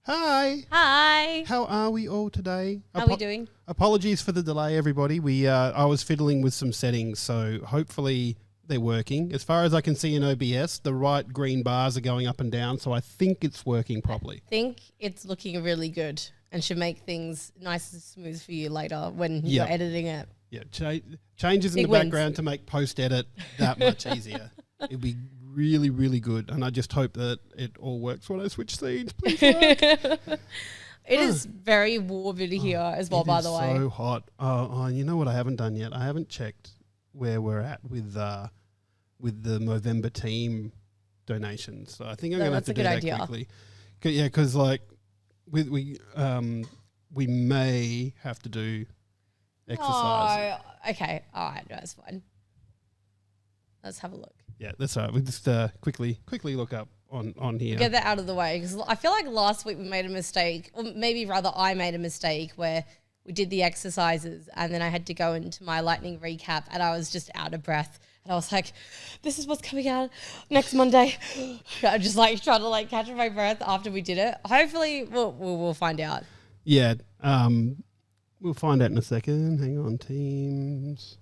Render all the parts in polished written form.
Hi. Hi. How are we all today? How are we doing? Apologies for the delay, everybody. I was fiddling with some settings, so hopefully they're working. As far as I can see in OBS, the right green bars are going up and down, so I think it's working properly. I think it's looking really good and should make things nice and smooth for you later when you're editing it. Yeah, changes in the background to make post-edit that much easier. It'd be really, really good, and I just hope that it all works when I switch scenes. Please work. It is very warm in here as well, by the way. It's so hot. Oh, you know what I haven't done yet? I haven't checked where we're at with the Movember team donations. So I think I'm going to have to do that quickly. Yeah, because like we may have to do exercise. Oh, okay. All right. No, that's fine. Let's have a look. Yeah, that's all right. We just quickly look up on here. Get that out of the way, because I feel like last week we made a mistake, or maybe rather I made a mistake where we did the exercises and then I had to go into my lightning recap and I was just out of breath. And I was like, this is what's coming out next Monday. I'm just like trying to like catch my breath after we did it. Hopefully we'll find out. Yeah, we'll find out in a second. Hang on, teams.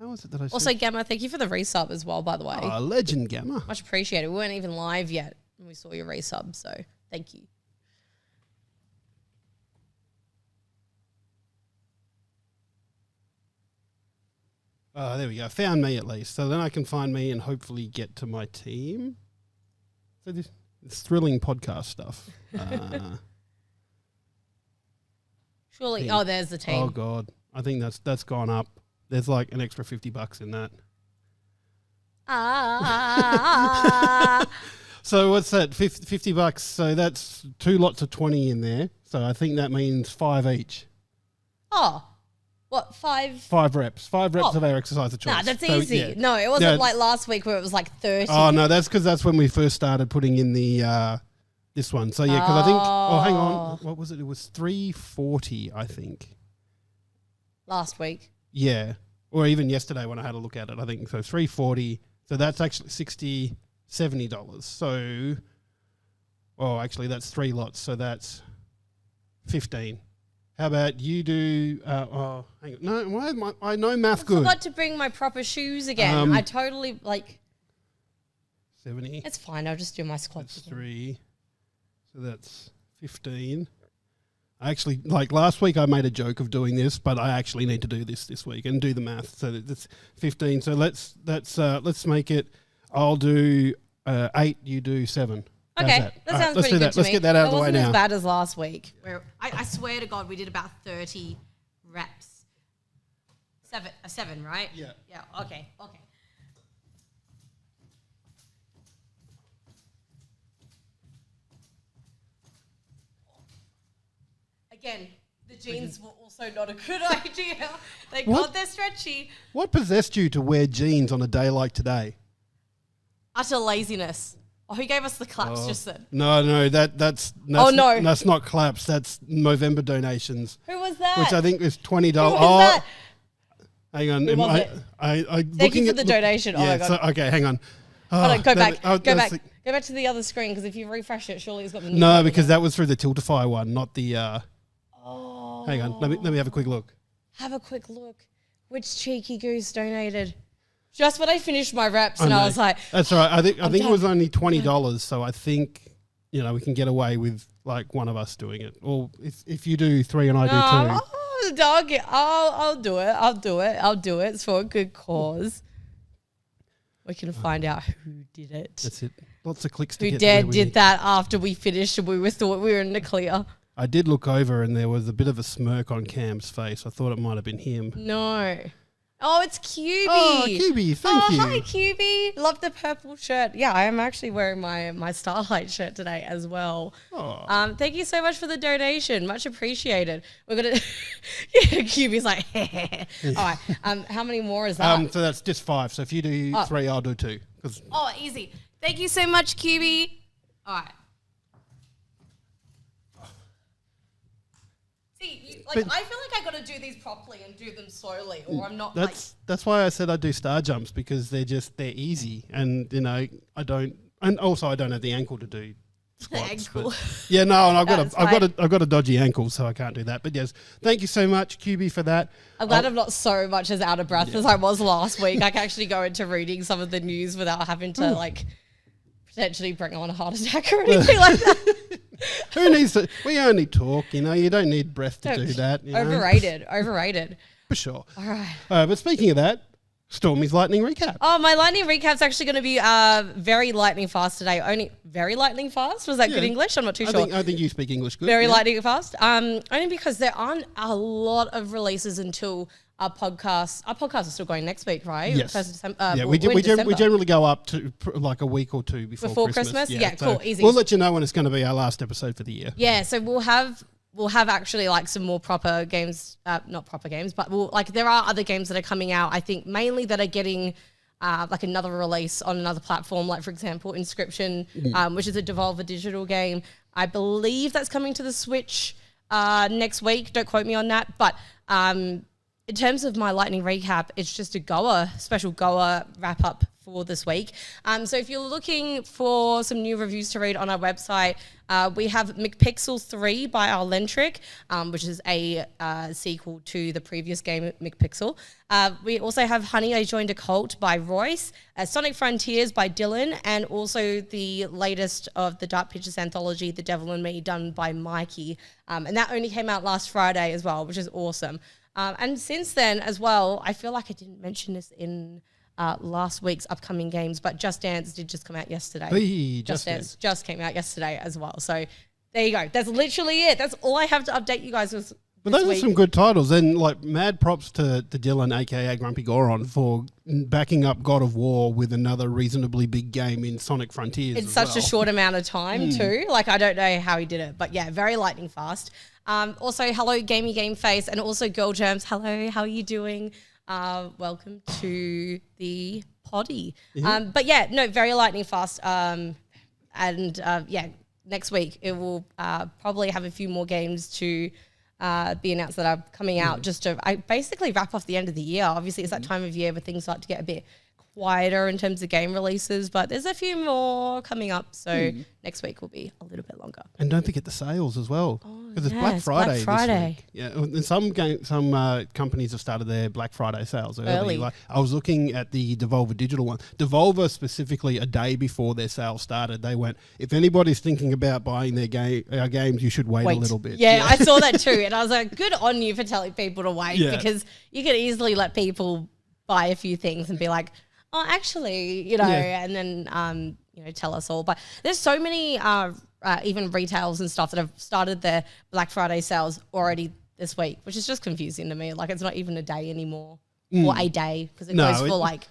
How was it that I also, Gamma, thank you for the resub as well, by the way. Oh, legend, Gamma. Much appreciated. We weren't even live yet when we saw your resub, so thank you. Oh, there we go. Found me at least. So then I can find me and hopefully get to my team. So this thrilling podcast stuff. Surely. Oh, there's the team. Oh, God. I think that's gone up. There's like an extra $50 in that. So what's that? $50. So that's 2 lots of 20 in there. So I think that means 5 each. Oh, what, 5? 5 reps. 5 reps of our exercise of choice. Nah, that's easy. Yeah. No, it wasn't like last week where it was like 30. Oh, no, that's because that's when we first started putting in the this one. So yeah, because I think. Oh, hang on. What was it? It was 340, I think. Last week. Yeah, or even yesterday when I had a look at it, I think so. 340. So that's actually $70. So, actually that's 3 lots. So that's 15. How about you do? Hang on. No, why am I know math good. I forgot to bring my proper shoes again. I totally 70. It's fine. I'll just do my squats. That's 3. So that's 15. Actually, like last week I made a joke of doing this, but I actually need to do this week and do the math. So that's 15. So let's make it. I'll do 8. You do 7. Okay, that sounds pretty good to me. Let's get that out of the way now. It wasn't as bad as last week. Where I swear to God, we did about 30 reps. 7, right? Yeah. Yeah. Okay. Again, the jeans were also not a good idea. They're stretchy. What possessed you to wear jeans on a day like today? Utter laziness. Oh, who gave us the claps just then? No, that's not claps. That's Movember donations. Who was that? Which I think is $20. Who was that? Hang on. Thank you for the donation. Yeah, oh my God. Okay, hang on. Hold on, go back. Go back to the other screen, because if you refresh it, surely it's got the new No, because that was through the Tiltify one, not the Hang on, let me have a quick look. Have a quick look. Which cheeky goose donated? Just when I finished my reps, and I was like, "That's all right." I think it was only $20, so I think we can get away with like one of us doing it. Or if you do 3 and I do 2. Oh, dog! I'll do it. I'll do it. It's for a good cause. We can find out who did it. That's it. Lots of clicks to who get. Who did that after we finished and we thought we were in the clear? I did look over and there was a bit of a smirk on Cam's face. I thought it might have been him. No. Oh, it's QB. Oh, QB, thank you. Hi, QB. Love the purple shirt. Yeah, I am actually wearing my Starlight shirt today as well. Oh. Thank you so much for the donation. Much appreciated. We're going to... yeah, QB's like... All right. How many more is that? So that's just 5. So if you do 3, I'll do 2. Oh, easy. Thank you so much, QB. All right. I feel like I got to do these properly and do them slowly, or I'm not. That's why I said I do star jumps, because they're easy, and I don't have the ankle to do squats. ankle. Yeah, no, and That's I've got a dodgy ankle, so I can't do that. But yes, thank you so much, QB, for that. I'm glad I'm not so much as out of breath as I was last week. I can actually go into reading some of the news without having to like potentially bring on a heart attack or anything like that. Who needs to? We only talk, you know. You don't need breath to do that. You know? Overrated. For sure. All right. But speaking of that, Stormie's lightning recap. Oh, my lightning recap's actually going to be very lightning fast today. Only very lightning fast. Was that good English? I'm not too sure. I think you speak English good. Very lightning fast. Only because there aren't a lot of releases until our podcast. Our podcast is still going next week, right? Yes. 1st of December, Yeah, we generally go up to like a week or two before Christmas. Yeah, so cool, easy. We'll let you know when it's going to be our last episode for the year. Yeah, so we'll have actually like some more proper games, not proper games, but there are other games that are coming out. I think mainly that are getting like another release on another platform, like for example, Inscription, which is a Devolver Digital game. I believe that's coming to the Switch next week. Don't quote me on that, but in terms of my lightning recap, it's just a special Goa wrap up for this week. So if you're looking for some new reviews to read on our website, we have McPixel 3 by Arlentric, which is a sequel to the previous game, McPixel. We also have Honey, I Joined a Cult by Royce, Sonic Frontiers by Dylan, and also the latest of the Dark Pictures anthology, The Devil and Me, done by Mikey. And that only came out last Friday as well, which is awesome. And since then as well, I feel like I didn't mention this in last week's upcoming games, but Just Dance did just come out yesterday. Hey, Just Dance just came out yesterday as well. So there you go. That's literally it. That's all I have to update you guys with. But those are some good titles, and like mad props to Dylan, aka Grumpy Goron, for backing up God of War with another reasonably big game in Sonic Frontiers. In such a short amount of time too. Like I don't know how he did it, but yeah, very lightning fast. Also, hello, Gamey Game Face, and also Girl Germs. Hello, how are you doing? Welcome to the poddy. But yeah, no, very lightning fast. Next week it will probably have a few more games to be announced that are coming out just to basically wrap off the end of the year. Obviously, it's that time of year where things start to get a bit quieter in terms of game releases, but there's a few more coming up. So next week will be a little bit longer. And don't forget the sales as well, because it's Black Friday. This week. Yeah, and some companies have started their Black Friday sales early. Like I was looking at the Devolver Digital one. Devolver specifically, a day before their sales started, they went, if anybody's thinking about buying our games, you should wait a little bit. Yeah, I saw that too, and I was like, good on you for telling people to wait, because you could easily let people buy a few things and be like, oh, actually, and then, tell us all. But there's so many even retails and stuff that have started their Black Friday sales already this week, which is just confusing to me. Like, it's not even a day anymore, or a day, because it goes for like...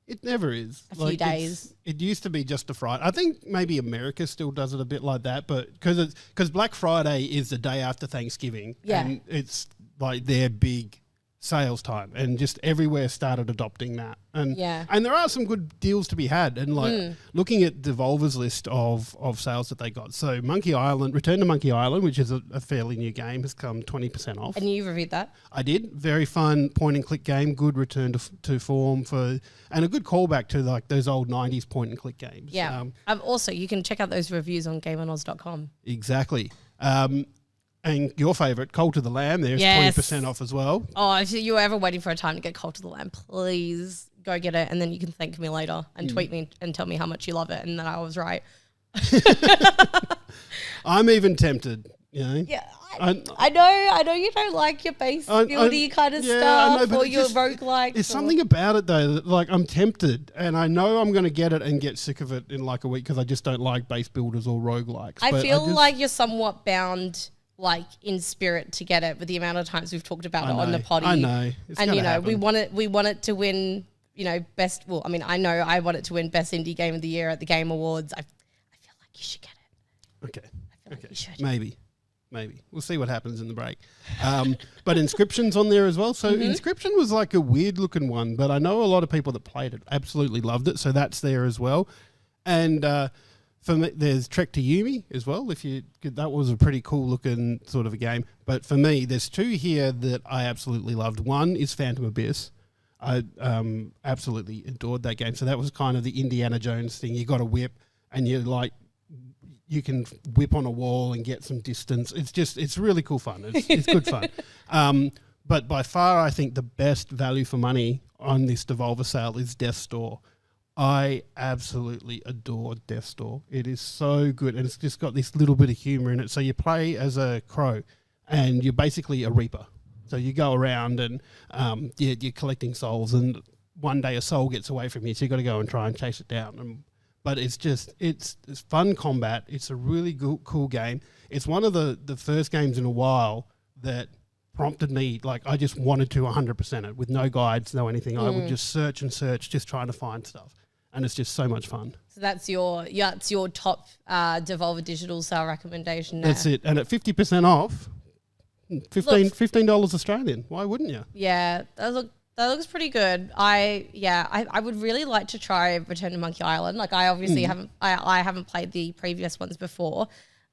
It never is. A few days. It used to be just a Friday. I think maybe America still does it a bit like that, but because Black Friday is the day after Thanksgiving, and it's like their big sales time, and just everywhere started adopting that. And there are some good deals to be had, and like looking at Devolver's list of sales that they got. So Return to Monkey Island, which is a fairly new game, has come 20% off. And you reviewed that? I did. Very fun point and click game, good return to form and a good callback to like those old 90s point and click games. Yeah. Also, you can check out those reviews on GameOnOz.com. Exactly. And your favourite, Cult of the Lamb, there's 20% off as well. Oh, if you're ever waiting for a time to get Cult of the Lamb, please go get it, and then you can thank me later and tweet me and tell me how much you love it and that I was right. I'm even tempted, Yeah, I know you don't like your base buildy kind of stuff or your roguelikes. There's something about it though, that, like I'm tempted, and I know I'm going to get it and get sick of it in like a week because I just don't like base builders or roguelikes. I feel like you're somewhat bound, like in spirit, to get it with the amount of times we've talked about it on the poddy. I know. And we want it to win, best. Well, I mean, I know I want it to win best indie game of the year at the Game Awards. I feel like you should get it. Okay. I feel like you should. Maybe. We'll see what happens in the break. But Inscription's on there as well. So Inscription was like a weird looking one, but I know a lot of people that played it absolutely loved it. So that's there as well. And for me, there's Trek to Yumi as well. That was a pretty cool looking sort of a game. But for me, there's two here that I absolutely loved. One is Phantom Abyss. I absolutely adored that game. So that was kind of the Indiana Jones thing. You got a whip and you're like you can whip on a wall and get some distance. It's really cool fun. It's good fun. But by far, I think the best value for money on this Devolver sale is Death's Door. I absolutely adore Death's Door. It is so good, and it's just got this little bit of humour in it. So you play as a crow, and you're basically a reaper. So you go around and you're collecting souls, and one day a soul gets away from you, so you got to go and try and chase it down. But it's fun combat. It's a really cool game. It's one of the first games in a while that prompted me, like I just wanted to 100% it with no guides, no anything. I would just search and search, just trying to find stuff. And it's just so much fun. So that's your top Devolver Digital sale recommendation now. That's it. And at 50% off, $15 Australian. Why wouldn't you? Yeah, that looks pretty good. I would really like to try Return to Monkey Island. Like I obviously haven't played the previous ones before.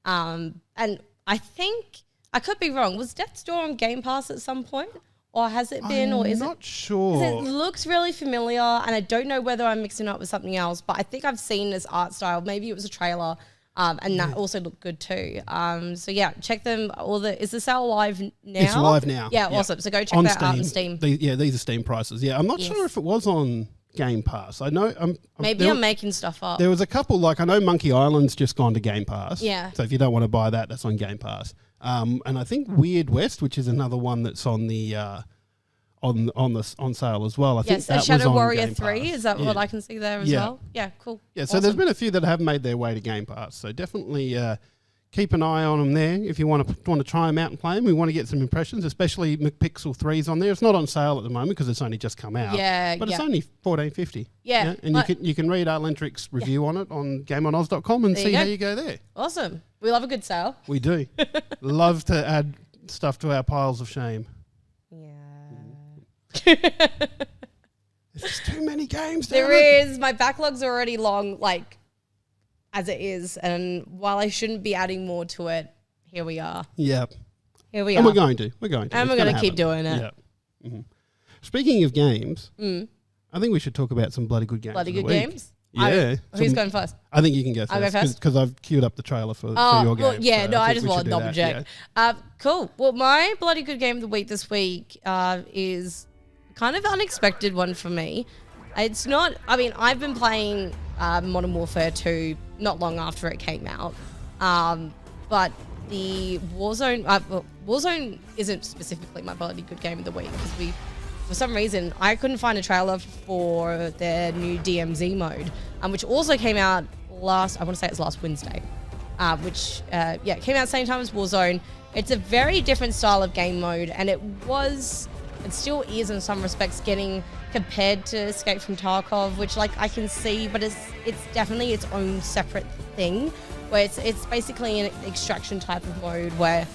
And I think I could be wrong. Was Death's Door on Game Pass at some point? Or has it been? I'm not sure. It looks really familiar, and I don't know whether I'm mixing it up with something else, but I think I've seen this art style. Maybe it was a trailer, and that also looked good too. So yeah, check them. Is the sale live now? It's live now. Yeah, awesome. So go check that out on Steam. These are Steam prices. Yeah, I'm not sure if it was on Game Pass. I know. Maybe I'm making stuff up. There was a couple, like I know Monkey Island's just gone to Game Pass. Yeah. So if you don't want to buy that, that's on Game Pass. And I think Weird West, which is another one that's on the on sale as well. I think that Shadow was on Warrior Game 3. Pass. Is that what I can see there as well? Yeah, cool. Yeah, so there's been a few that have made their way to Game Pass. So definitely keep an eye on them there if you want to try them out and play them. We want to get some impressions, especially McPixel 3's on there. It's not on sale at the moment because it's only just come out. Yeah, but it's only $14.50. Yeah, and you can read Arlentric's review on it on GameOnOz.com and see how you go there. Awesome. We love a good sale. We do. Love to add stuff to our piles of shame. Yeah. There's just too many games. There is. My backlog's already long, like as it is, and while I shouldn't be adding more to it, here we are. Yeah. Here we are. And we're going to. And we're going to keep doing it. Yeah. Mm-hmm. Speaking of games, I think we should talk about some bloody good games. Bloody good games? Yeah. Who's going first? I think you can go first. I'll go first? Because I've queued up the trailer for your game. Well, yeah, so I just want to double that, check. yeah. Cool. Well, my bloody good game of the week this week is kind of an unexpected one for me. It's not, I mean, I've been playing Modern Warfare 2 not long after it came out. But the Warzone isn't specifically my bloody good game of the week because for some reason, I couldn't find a trailer for their new DMZ mode, which also came out last Wednesday, which came out same time as Warzone. It's a very different style of game mode, and it still is in some respects getting compared to Escape from Tarkov, which like I can see, but it's definitely its own separate thing, where it's basically an extraction type of mode where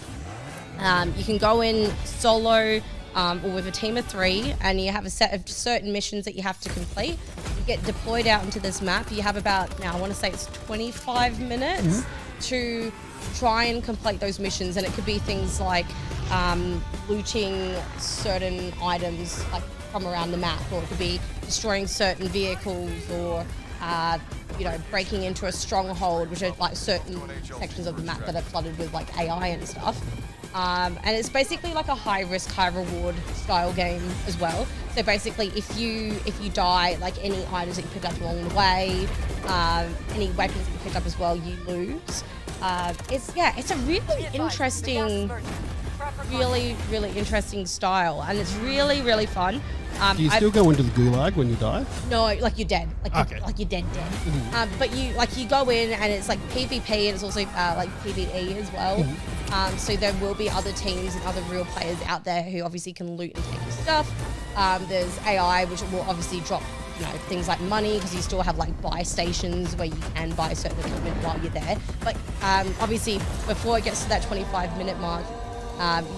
you can go in solo or with a team of 3, and you have a set of certain missions that you have to complete. You get deployed out into this map. You have about, now I want to say it's 25 minutes to try and complete those missions, and it could be things like looting certain items like from around the map, or it could be destroying certain vehicles, or breaking into a stronghold, which are like certain sections of the map that are flooded with like AI and stuff. And it's basically like a high risk, high reward style game as well. So basically, if you die, like any items that you picked up along the way, any weapons that you picked up as well, you lose. It's a really interesting, really interesting style, and it's really, really fun. Do you still go into the gulag when you die? No, like you're dead. Like you're dead. Mm-hmm. But you go in, and it's like PvP, and it's also like PvE as well. Mm-hmm. So there will be other teams and other real players out there who obviously can loot and take your stuff. There's AI, which will obviously drop things like money, because you still have like buy stations where you can buy certain equipment while you're there. But obviously, before it gets to that 25-minute mark,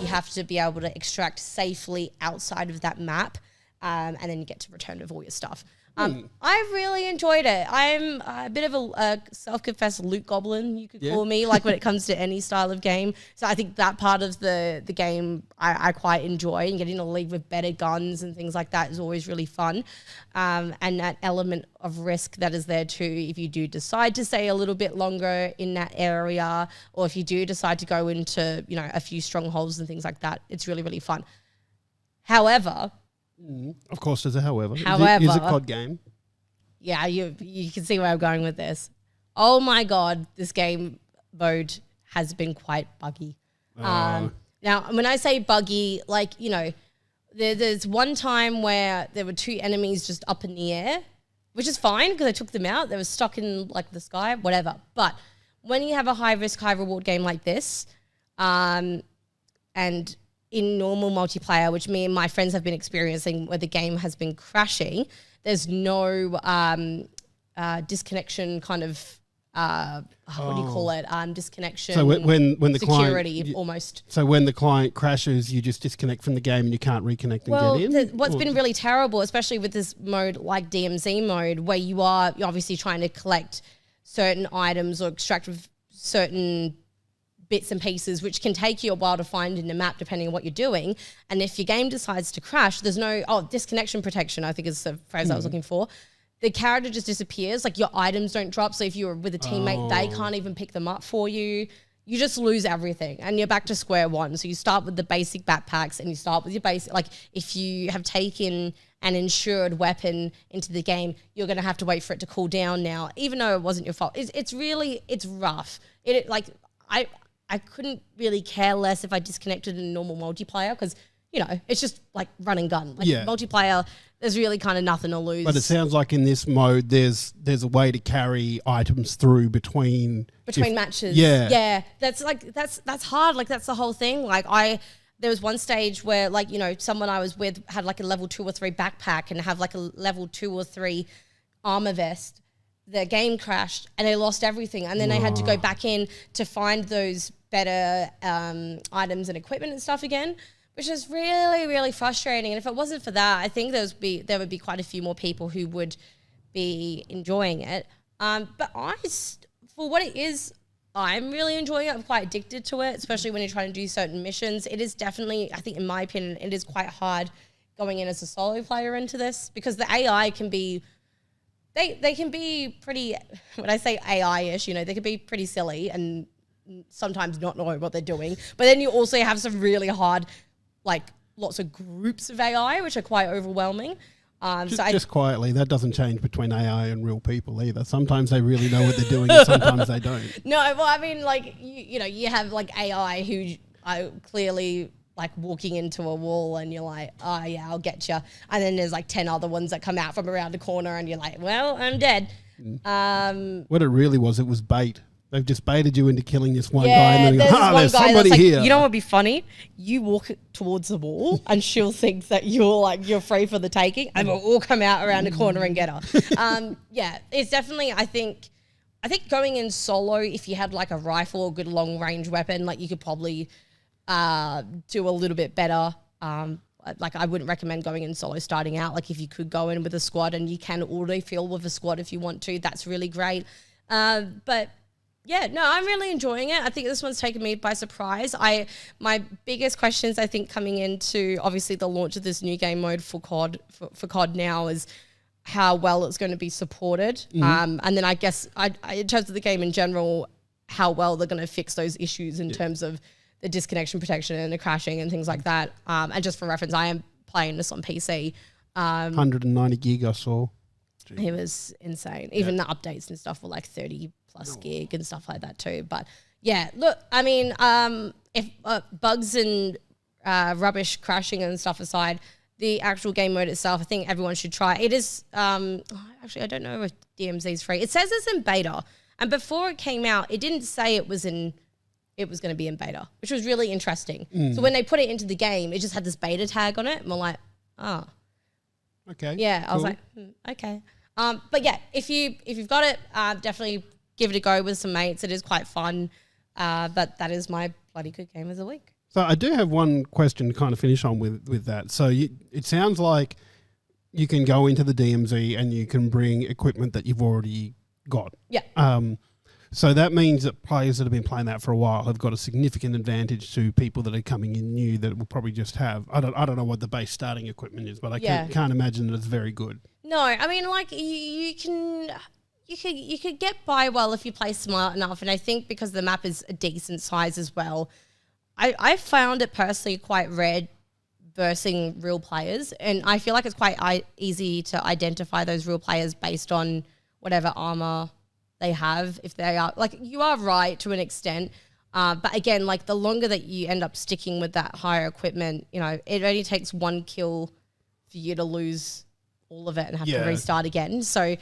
you have to be able to extract safely outside of that map. And then you get to return with all your stuff. I really enjoyed it. I'm a bit of a self-confessed loot goblin, you could call me, like when it comes to any style of game. So I think that part of the game I quite enjoy, and getting to leave with better guns and things like that is always really fun. And that element of risk that is there too, if you do decide to stay a little bit longer in that area, or if you do decide to go into, you know, a few strongholds and things like that, it's really, really fun. However... Of course, there's a however. However, it's a COD game. Yeah, you can see where I'm going with this. Oh my God, this game mode has been quite buggy. Now, when I say buggy, like, you know, there's one time where there were 2 enemies just up in the air, which is fine because I took them out. They were stuck in like the sky, whatever. But when you have a high risk, high reward game like this, and in normal multiplayer, which me and my friends have been experiencing, where the game has been crashing, there's no disconnection kind of, what do you call it? Disconnection. So when the security client, almost. So when the client crashes, you just disconnect from the game and you can't reconnect and get in? What's been really terrible, especially with this mode like DMZ mode, where you're obviously trying to collect certain items or extract certain bits and pieces, which can take you a while to find in the map depending on what you're doing. And if your game decides to crash, there's no disconnection protection, I think is the phrase I was looking for. The character just disappears, like your items don't drop. So if you're with a teammate, they can't even pick them up for you. You just lose everything and you're back to square one. So you start with the basic backpacks and you start with your basic, like if you have taken an insured weapon into the game, you're going to have to wait for it to cool down now, even though it wasn't your fault. It's rough. I couldn't really care less if I disconnected in normal multiplayer because, you know, it's just like run and gun. Like multiplayer, there's really kind of nothing to lose. But it sounds like in this mode, there's a way to carry items through between matches. Yeah. That's hard. Like that's the whole thing. Like there was one stage where, like, you know, someone I was with had like a level 2 or 3 backpack and have like a level 2 or 3 armor vest. The game crashed and they lost everything, and then they had to go back in to find those better items and equipment and stuff again, which is really, really frustrating. And if it wasn't for that, I think there would be quite a few more people who would be enjoying it. But for what it is, I'm really enjoying it. I'm quite addicted to it, especially when you're trying to do certain missions. It is definitely, I think in my opinion, it is quite hard going in as a solo player into this, because the AI can be... They can be pretty, when I say AI-ish, you know, they can be pretty silly and sometimes not know what they're doing. But then you also have some really hard, like lots of groups of AI, which are quite overwhelming. Just quietly, that doesn't change between AI and real people either. Sometimes they really know what they're doing and sometimes they don't. No, well, I mean, like, you know, you have like AI who are clearly... like walking into a wall and you're like, oh yeah, I'll get you. And then there's like 10 other ones that come out from around the corner and you're like, well, I'm dead. What it really was, it was bait. They've just baited you into killing this one guy and then there's somebody like, here. You know what would be funny? You walk towards the wall and she'll think that you're free for the taking, and we'll all come out around the corner and get her. Yeah, it's definitely, I think going in solo, if you had like a rifle or good long range weapon, like you could probably... do a little bit better. Like I wouldn't recommend going in solo starting out. Like if you could go in with a squad, and you can auto fill with a squad if you want to, that's really great. But yeah, no, I'm really enjoying it. I think this one's taken me by surprise. My biggest questions, I think, coming into obviously the launch of this new game mode for COD now is how well it's going to be supported. And then I guess in terms of the game in general, how well they're going to fix those issues in terms of the disconnection protection and the crashing and things like that. And just for reference, I am playing this on PC. 190 gig I saw. Gee. It was insane. Even the updates and stuff were like 30 plus gig and stuff like that too. But yeah, look, I mean, if bugs and rubbish crashing and stuff aside, the actual game mode itself, I think everyone should try. It is, actually, I don't know if DMZ is free. It says it's in beta. And before it came out, it didn't say it was going to be in beta, which was really interesting. So when they put it into the game, it just had this beta tag on it. And we're like, oh. Okay. Yeah, cool. I was like, okay. But yeah, if you've got it, definitely give it a go with some mates. It is quite fun. But that is my bloody good game of the week. So I do have one question to kind of finish on with that. So it sounds like you can go into the DMZ and you can bring equipment that you've already got. Yeah. So that means that players that have been playing that for a while have got a significant advantage to people that are coming in new that will probably just have. I don't know what the base starting equipment is, but I can't imagine that it's very good. No, I mean, like you could get by well if you play smart enough, and I think because the map is a decent size as well, I found it personally quite rare versing real players, and I feel like it's quite easy to identify those real players based on whatever armor they have. If they are like, you are right to an extent, but again, like the longer that you end up sticking with that higher equipment, you know, it only takes one kill for you to lose all of it and have to restart again. So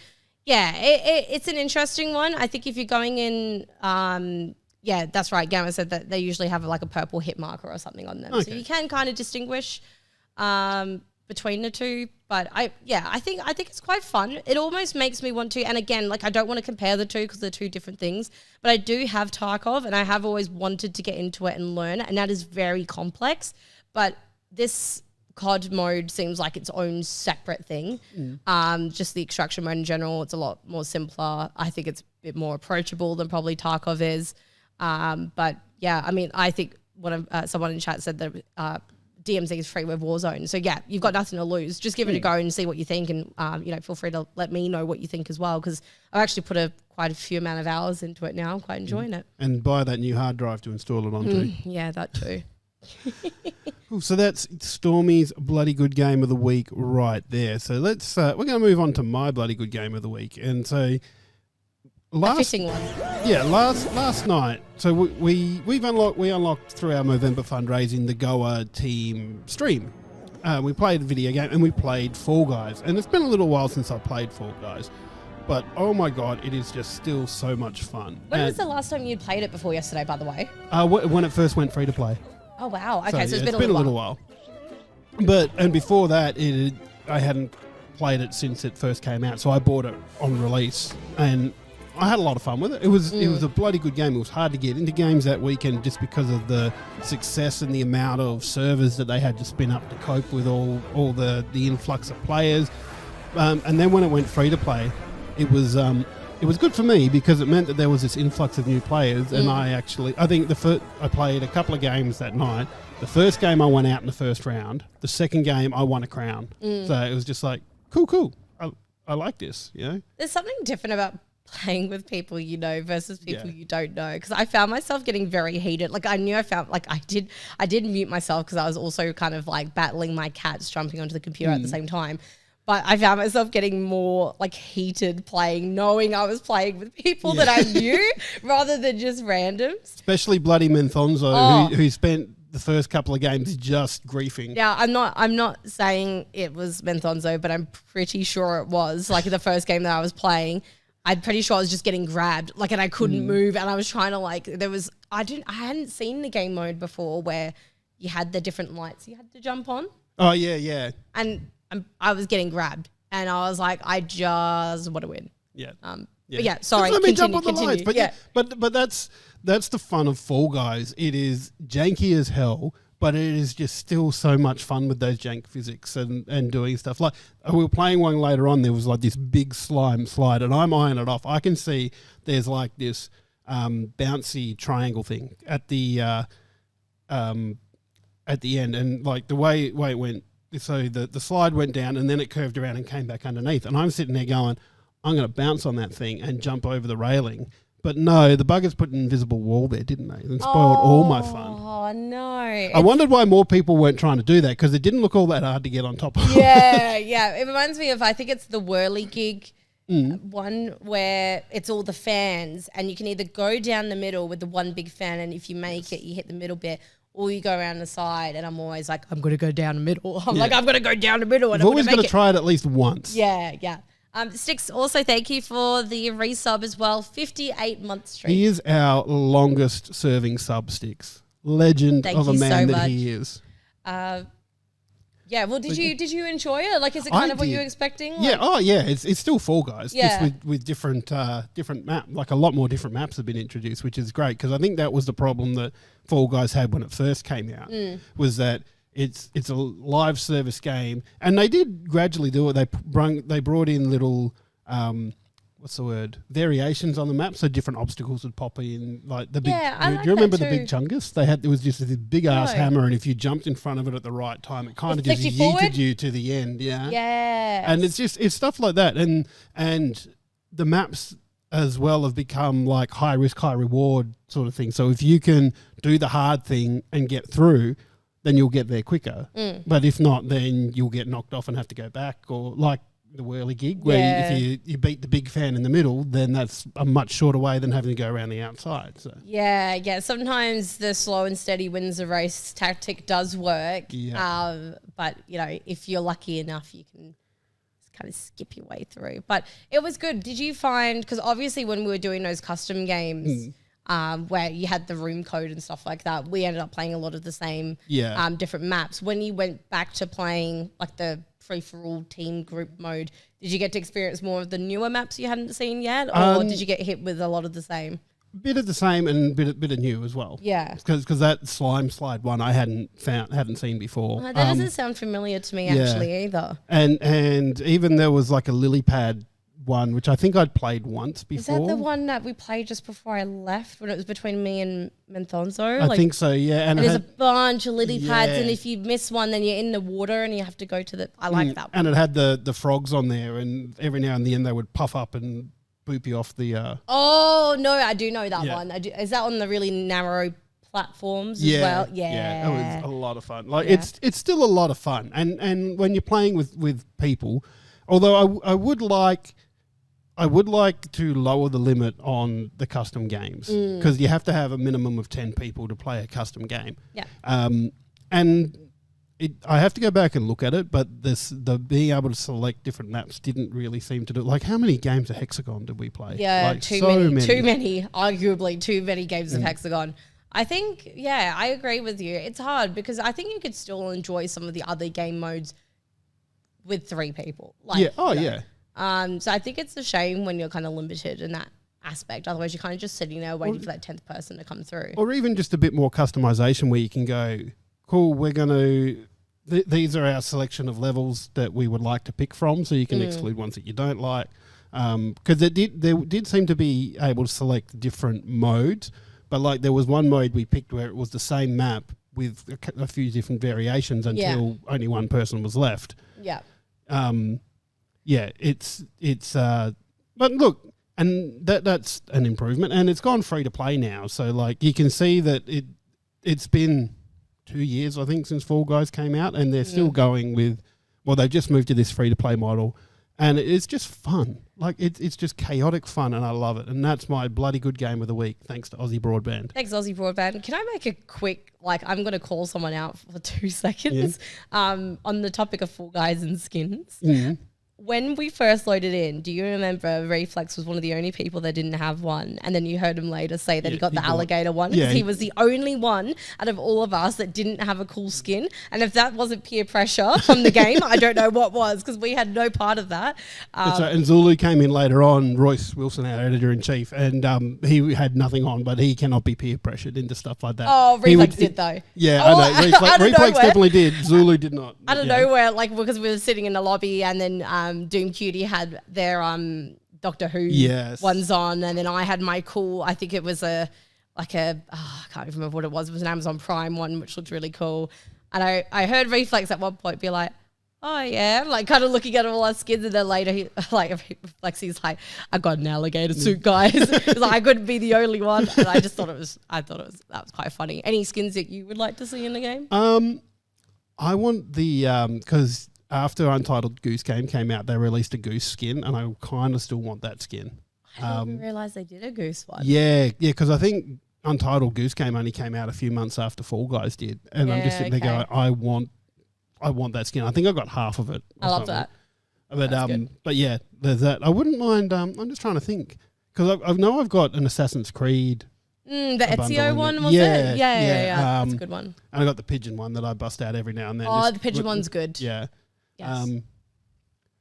yeah, it's an interesting one. I think if you're going in, that's right. Gamma said that they usually have like a purple hit marker or something on them, so you can kind of distinguish between the two. But I think it's quite fun. It almost makes me want to. And again, like I don't want to compare the two because they're two different things. But I do have Tarkov, and I have always wanted to get into it and learn it, and that is very complex. But this COD mode seems like its own separate thing. Just the extraction mode in general, it's a lot more simpler. I think it's a bit more approachable than probably Tarkov is. But yeah, I mean, I think someone in chat said that DMZ is free with Warzone. So yeah, you've got nothing to lose. Just give it a go and see what you think, and feel free to let me know what you think as well, because I've actually put quite a few amount of hours into it now. I'm quite enjoying it. And buy that new hard drive to install it onto. Yeah, that too. Cool. So that's Stormie's bloody good game of the week right there. So let's we're going to move on to my bloody good game of the week. And so a fitting one. Yeah, last night. So we unlocked through our Movember fundraising the Goa team stream. We played a video game and we played Fall Guys. And it's been a little while since I played Fall Guys. But oh my God, it is just still so much fun. When was the last time you'd played it before yesterday, by the way? When it first went free to play. Oh wow! Okay, so it's been a little while. And before that, I hadn't played it since it first came out, so I bought it on release, and I had a lot of fun with it. It was a bloody good game. It was hard to get into games that weekend just because of the success and the amount of servers that they had to spin up to cope with all the influx of players. And then when it went free to play, it was good for me because it meant that there was this influx of new players, and I think I played a couple of games that night. The first game I went out in the first round. The second game I won a crown. So it was just like, cool. I like this, you know? There's something different about playing with people you know versus people you don't know, because I found myself getting very heated. Like I did mute myself because I was also kind of like battling my cats jumping onto the computer at the same time. But I found myself getting more like heated playing, knowing I was playing with people that I knew rather than just randoms. Especially bloody Menthonzo, who spent the first couple of games just griefing. Yeah, I'm not saying it was Menthonzo, but I'm pretty sure it was. Like the first game that I was playing, I'm pretty sure I was just getting grabbed, like, and I couldn't move, and I was trying to I hadn't seen the game mode before where you had the different lights you had to jump on. Oh yeah. And I was getting grabbed, and I was like, I just want to win. Yeah. But yeah, sorry. Let me jump on the lights. But that's the fun of Fall Guys. It is janky as hell, but it is just still so much fun with those jank physics and doing stuff. Like we were playing one later on, there was like this big slime slide, and I'm eyeing it off. I can see there's like this bouncy triangle thing at the end, and like the way it went. So the slide went down and then it curved around and came back underneath. And I'm sitting there going, I'm going to bounce on that thing and jump over the railing. But no, the buggers put an invisible wall there, didn't they? And spoiled all my fun. Oh, no. I wondered why more people weren't trying to do that, because it didn't look all that hard to get on top of. Yeah. It reminds me of, I think it's the Whirligig one where it's all the fans, and you can either go down the middle with the one big fan, and if you make it, you hit the middle bit, or you go around the side. And I'm always like, I'm going to go down the middle. I'm going to go down the middle. And I've always got to try it at least once. Yeah. Sticks, also thank you for the resub as well. 58-month streak. He is our longest serving sub, Sticks. Legend of a man that he is. Yeah, well, did you enjoy it? Like, is it kind of what you were expecting? Yeah, it's still Fall Guys, just with different map, like a lot more different maps have been introduced, which is great, because I think that was the problem that Fall Guys had when it first came out, was that It's a live service game, and they did gradually do it. They brought in little variations on the map, so different obstacles would pop in, like the big. I like do you remember that the big chungus? There was just this big ass hammer, and if you jumped in front of it at the right time, it kind of just yeeted you to the end. Yeah, yeah. And it's stuff like that, and the maps as well have become like high risk, high reward sort of thing. So if you can do the hard thing and get through, then you'll get there quicker. But if not, then you'll get knocked off and have to go back, or like the whirly gig where if you beat the big fan in the middle, then that's a much shorter way than having to go around the outside. So yeah. Sometimes the slow and steady wins the race tactic does work. Yeah. But if you're lucky enough, you can kind of skip your way through. But it was good. Did you find, because obviously when we were doing those custom games where you had the room code and stuff like that, we ended up playing a lot of the same different maps. When you went back to playing like the free-for-all team group mode, did you get to experience more of the newer maps you hadn't seen yet, or did you get hit with a lot of the same? Bit of the same and bit of new as well. Yeah, because that slime slide one I hadn't seen before. That doesn't sound familiar to me actually either. And even there was like a lily pad one, which I think I'd played once before. Is that the one that we played just before I left, when it was between me and Menthonzo? I think so, yeah. And there's a bunch of lily pads, and if you miss one, then you're in the water and you have to go to the... I like that one. And it had the frogs on there, and every now and then they would puff up and boop you off the... Oh, no, I do know that one. Is that on the really narrow platforms as well? Yeah, that was a lot of fun. Like it's still a lot of fun. And when you're playing with people, although I would like to lower the limit on the custom games, because you have to have a minimum of 10 people to play a custom game. Yeah. And I have to go back and look at it, but the being able to select different maps didn't really seem to do. Like, how many games of Hexagon did we play? Yeah, like, too many. Arguably too many games of Hexagon. I think, I agree with you. It's hard because I think you could still enjoy some of the other game modes with 3 people. Like, so I think it's a shame when you're kind of limited in that aspect. Otherwise, you're kind of just sitting there waiting for that 10th person to come through. Or even just a bit more customization where you can go, cool, we're going to... these are our selection of levels that we would like to pick from, so you can exclude ones that you don't like. Because they did seem to be able to select different modes, but like there was one mode we picked where it was the same map with a few different variations until only one person was left. Yeah. But look, and that's an improvement, and it's gone free to play now. So like you can see that it's been 2 years, I think, since Fall Guys came out, and they're still going with, they've just moved to this free to play model, and it's just fun. Like it's just chaotic fun, and I love it. And that's my bloody good game of the week, thanks to Aussie BRoadband. Thanks, Aussie BRoadband. Can I make a quick, I'm going to call someone out for 2 seconds on the topic of Fall Guys and skins. Mm-hmm. When we first loaded in, do you remember Reflex was one of the only people that didn't have one? And then you heard him later say that he got the alligator one because he was the only one out of all of us that didn't have a cool skin. And if that wasn't peer pressure from the game, I don't know what was, because we had no part of that. That's right. And Zulu came in later on, Royce Wilson, our editor-in-chief, and he had nothing on, but he cannot be peer pressured into stuff like that. Oh, Reflex did though. Yeah, I know. Reflex definitely did. Zulu did not. I don't know where, because we were sitting in the lobby and then Doom Cutie had their Doctor Who ones on, and then I had my cool, I think it was I can't even remember what it was. It was an Amazon Prime one, which looked really cool. And I heard Reflex at one point be like, oh yeah, kind of looking at all our skins, and then later he's like, I got an alligator suit, guys. Because I couldn't be the only one. And I just thought that was quite funny. Any skins that you would like to see in the game? I want the because after Untitled Goose Game came out, they released a goose skin, and I kind of still want that skin. I didn't realise they did a goose one. Yeah, because I think Untitled Goose Game only came out a few months after Fall Guys did, and I'm just sitting there going, I want that skin. I think I got half of it. I love that. But yeah, there's that. I wouldn't mind. I'm just trying to think, because I know I've got an Assassin's Creed. The Ezio one, was it? Yeah. That's a good one. And I got the pigeon one that I bust out every now and then. Oh, the pigeon one's good. Yeah. Yes.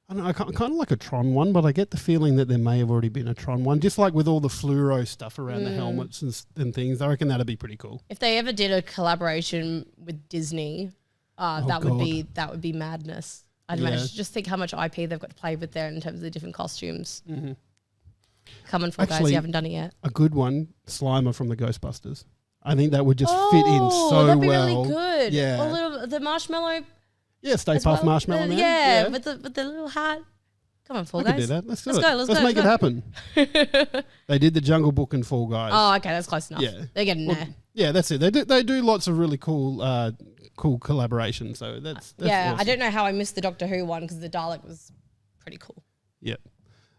I don't know, I kind of like a Tron one, but I get the feeling that there may have already been a Tron one, just like with all the fluoro stuff around the helmets and things. I reckon that'd be pretty cool. If they ever did a collaboration with Disney, that God. would be madness. I'd imagine. Just think how much IP they've got to play with there in terms of the different costumes. Mm-hmm. Come on, Fall Guys, you haven't done it yet. A good one, Slimer from the Ghostbusters. I think that would just fit in so that'd be well. really good. Yeah. Or the marshmallow. Yeah, Stay Puft Marshmallow Man. Yeah, with the little hat. Come on, Fall Guys. I can do that. Let's do it. Let's make it happen. They did the Jungle Book and Fall Guys. Oh, okay, that's close enough. Yeah. They're getting there. Yeah, that's it. They do lots of really cool collaborations. So that's awesome. I don't know how I missed the Doctor Who one because the Dalek was pretty cool. Yeah.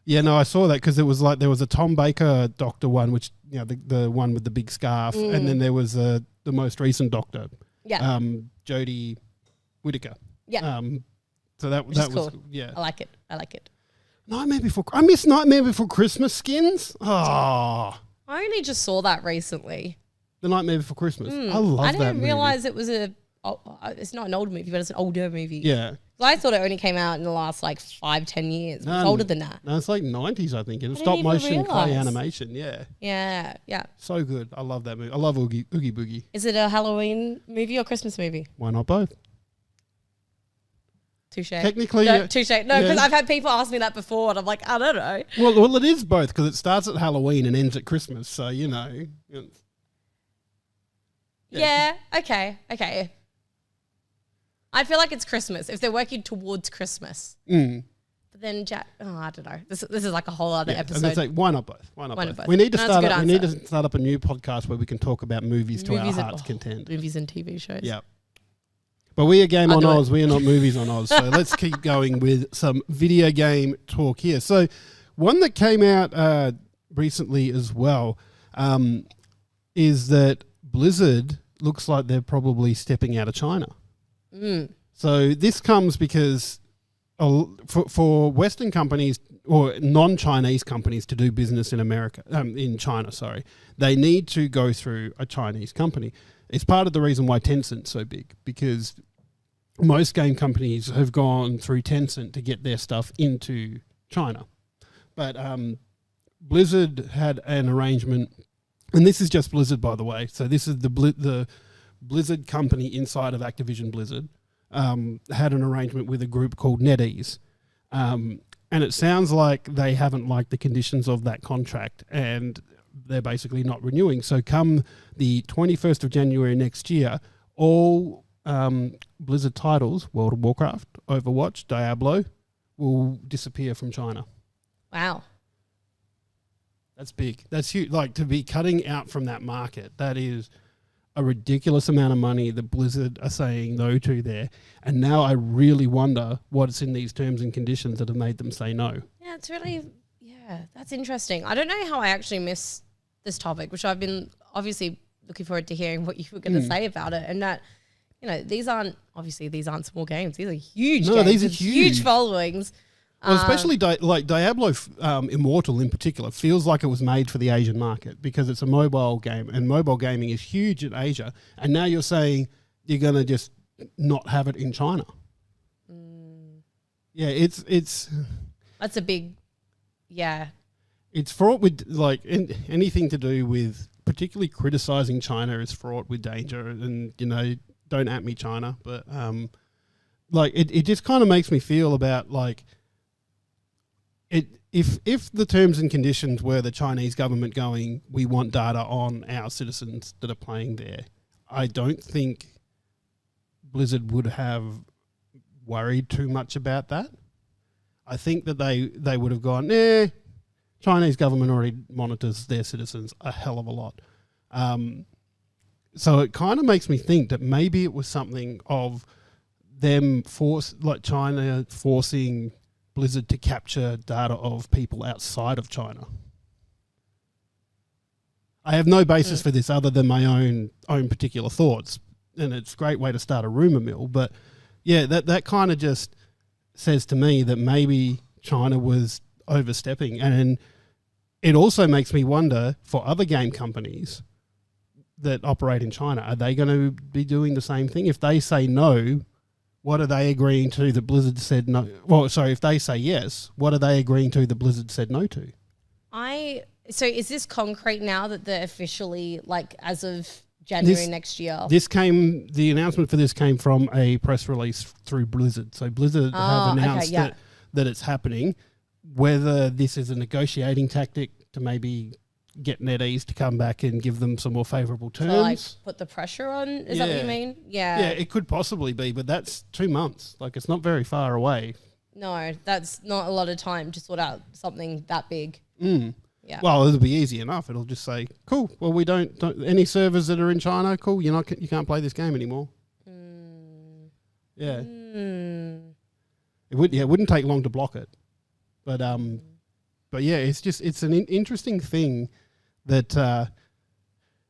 Yeah, no, I saw that because it was like there was a Tom Baker Doctor one, which the one with the big scarf, and then there was the most recent Doctor, Jodie Whittaker. Yeah. So that was cool. Yeah. I like it. I miss Nightmare Before Christmas skins. Oh, I only just saw that recently. the Nightmare Before Christmas. I love that. I didn't movie. realize it was it's not an old movie, but it's an older movie. Yeah. I thought it only came out in the last 5-10 years. It's older than that. No, it's like 90s, I think. It's I stop didn't even motion clay realise. animation. Yeah. Yeah. So good. I love that movie. I love Oogie Boogie. Is it a Halloween movie or Christmas movie? Why not both? Touche. Technically, No, touche. No, because yeah. I've had people ask me that before, and I'm like, I don't know. Well, it is both because it starts at Halloween and ends at Christmas. So Yeah. Okay. I feel like it's Christmas if they're working towards Christmas. But then I don't know. This is like a whole other episode. I was gonna say, why not both? Why not both? We need to That's a good start. We need answer. to start up a new podcast where we can talk about movies to our heart's content. Movies and TV shows. Yeah. But we are Game I'll on do it. Oz. We are not movies on Oz. So let's keep going with some video game talk here. So one that came out recently as well is that Blizzard looks like they're probably stepping out of China. So this comes because for Western companies or non-Chinese companies to do business in in China, they need to go through a Chinese company. It's part of the reason why Tencent's so big, because most game companies have gone through Tencent to get their stuff into China. But Blizzard had an arrangement, and this is just Blizzard, by the way. So this is the Blizzard company inside of Activision Blizzard, had an arrangement with a group called NetEase. And it sounds like they haven't liked the conditions of that contract, and they're basically not renewing. So come the 21st of January next year, all Blizzard titles, World of Warcraft, Overwatch, Diablo, will disappear from China. Wow. That's big. That's huge. Like, to be cutting out from that market, that is a ridiculous amount of money that Blizzard are saying no to there. And now I really wonder what's in these terms and conditions that have made them say no. Yeah, it's really, that's interesting. I don't know how I actually miss this topic, which I've been obviously looking forward to hearing what you were going to say about it. And that, these aren't small games. These are huge games. These are huge followings. Well, especially Diablo Immortal in particular feels like it was made for the Asian market because it's a mobile game, and mobile gaming is huge in Asia. And now you're saying you're going to just not have it in China. Yeah, it's that's a big, It's fraught with anything to do with particularly criticizing China is fraught with danger, and don't at me, China, but it just kind of makes me feel about if the terms and conditions were the Chinese government going, we want data on our citizens that are playing there, I don't think Blizzard would have worried too much about that. I think that they would have gone, Chinese government already monitors their citizens a hell of a lot. So it kind of makes me think that maybe it was something of them China forcing Blizzard to capture data of people outside of China. I have no basis for this other than my own particular thoughts, and it's a great way to start a rumor mill. But yeah, that kind of just says to me that maybe China was overstepping, and it also makes me wonder for other game companies that operate in China, are they going to be doing the same thing? If they say no, what are they agreeing to that Blizzard said no? Well, sorry, if they say yes, what are they agreeing to that Blizzard said no to? So is this concrete now that they're officially, as of January next year. The announcement for this came from a press release through Blizzard. So Blizzard have announced that it's happening. Whether this is a negotiating tactic to maybe get NetEase to come back and give them some more favourable terms. To like put the pressure on, is that what you mean? Yeah. Yeah, it could possibly be, but that's 2 months. Like, it's not very far away. No, that's not a lot of time to sort out something that big. Yeah. Well, it'll be easy enough. It'll just say, cool, well, we don't any servers that are in China, cool, you can't play this game anymore. Yeah. It wouldn't take long to block it. But yeah, it's an interesting thing that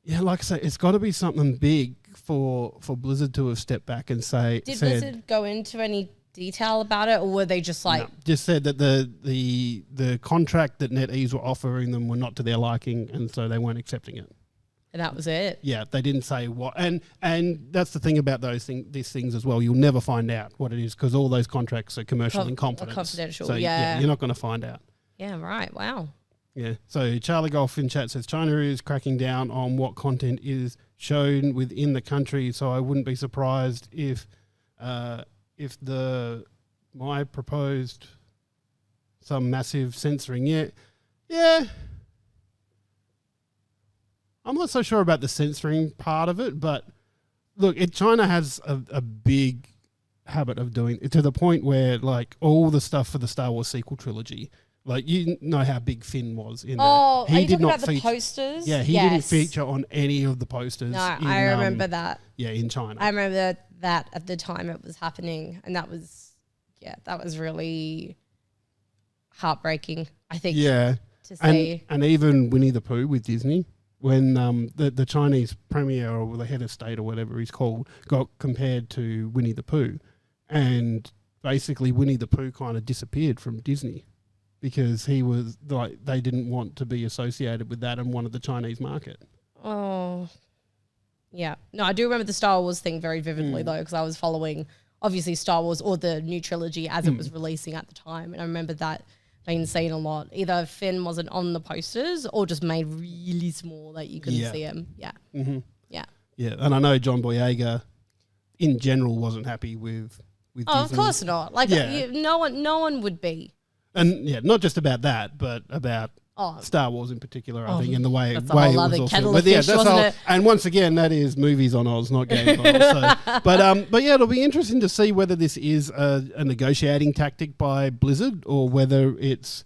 like I say, it's got to be something big for Blizzard to have stepped back and said Blizzard go into any detail about it, or were they just like just said that the contract that NetEase were offering them were not to their liking, and so they weren't accepting it. And that was it. Yeah, they didn't say what, and that's the thing about these things as well. You'll never find out what it is because all those contracts are commercial in confidence. Confidential. So yeah, you're not going to find out. Yeah. Right. Wow. Yeah. So Charlie Golf in chat says China is cracking down on what content is shown within the country. So I wouldn't be surprised if my proposed some massive censoring. Yeah. I'm not so sure about the censoring part of it, but look, China has a big habit of doing it to the point where, like, all the stuff for the Star Wars sequel trilogy, like, you know how big Finn was in that. He did not feature the posters. Yeah, he didn't feature on any of the posters. No, I remember that. Yeah, in China. I remember that at the time it was happening, and that was really heartbreaking, I think. Yeah. To see. And even Winnie the Pooh with Disney, when the Chinese premier or the head of state or whatever he's called got compared to Winnie the Pooh, and basically Winnie the Pooh kind of disappeared from Disney because he was like, they didn't want to be associated with that and wanted the Chinese market. Oh, yeah. No, I do remember the Star Wars thing very vividly though, because I was following obviously Star Wars or the new trilogy as it was releasing at the time, and I remember that being seen a lot. Either Finn wasn't on the posters or just made really small that you couldn't see him. Yeah. Mm-hmm. Yeah. Yeah, and I know John Boyega in general wasn't happy with Disney. Of course not. Like no one would be. And yeah, not just about that, but about Star Wars in particular, I think, and the way it was kettle also. Of fish, wasn't it? And once again, that is movies on Oz, not games on Oz. So, but yeah, it'll be interesting to see whether this is a negotiating tactic by Blizzard or whether it's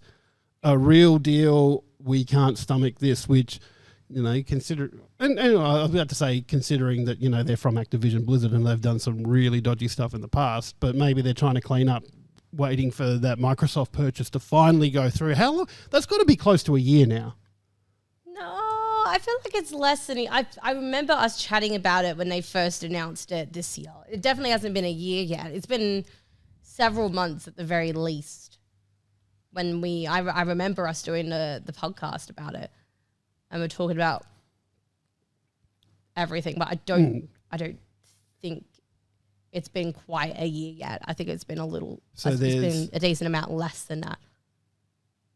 a real deal. We can't stomach this, which, consider. And I was about to say, considering that they're from Activision Blizzard and they've done some really dodgy stuff in the past, but maybe they're trying to clean up, waiting for that Microsoft purchase to finally go through. How long? That's got to be close to a year now. No, I feel like it's less than. I remember us chatting about it when they first announced it this year. It definitely hasn't been a year yet. It's been several months at the very least. When I remember us doing the podcast about it, and we're talking about everything, but I don't think it's been quite a year yet. I think it's been it's been a decent amount less than that.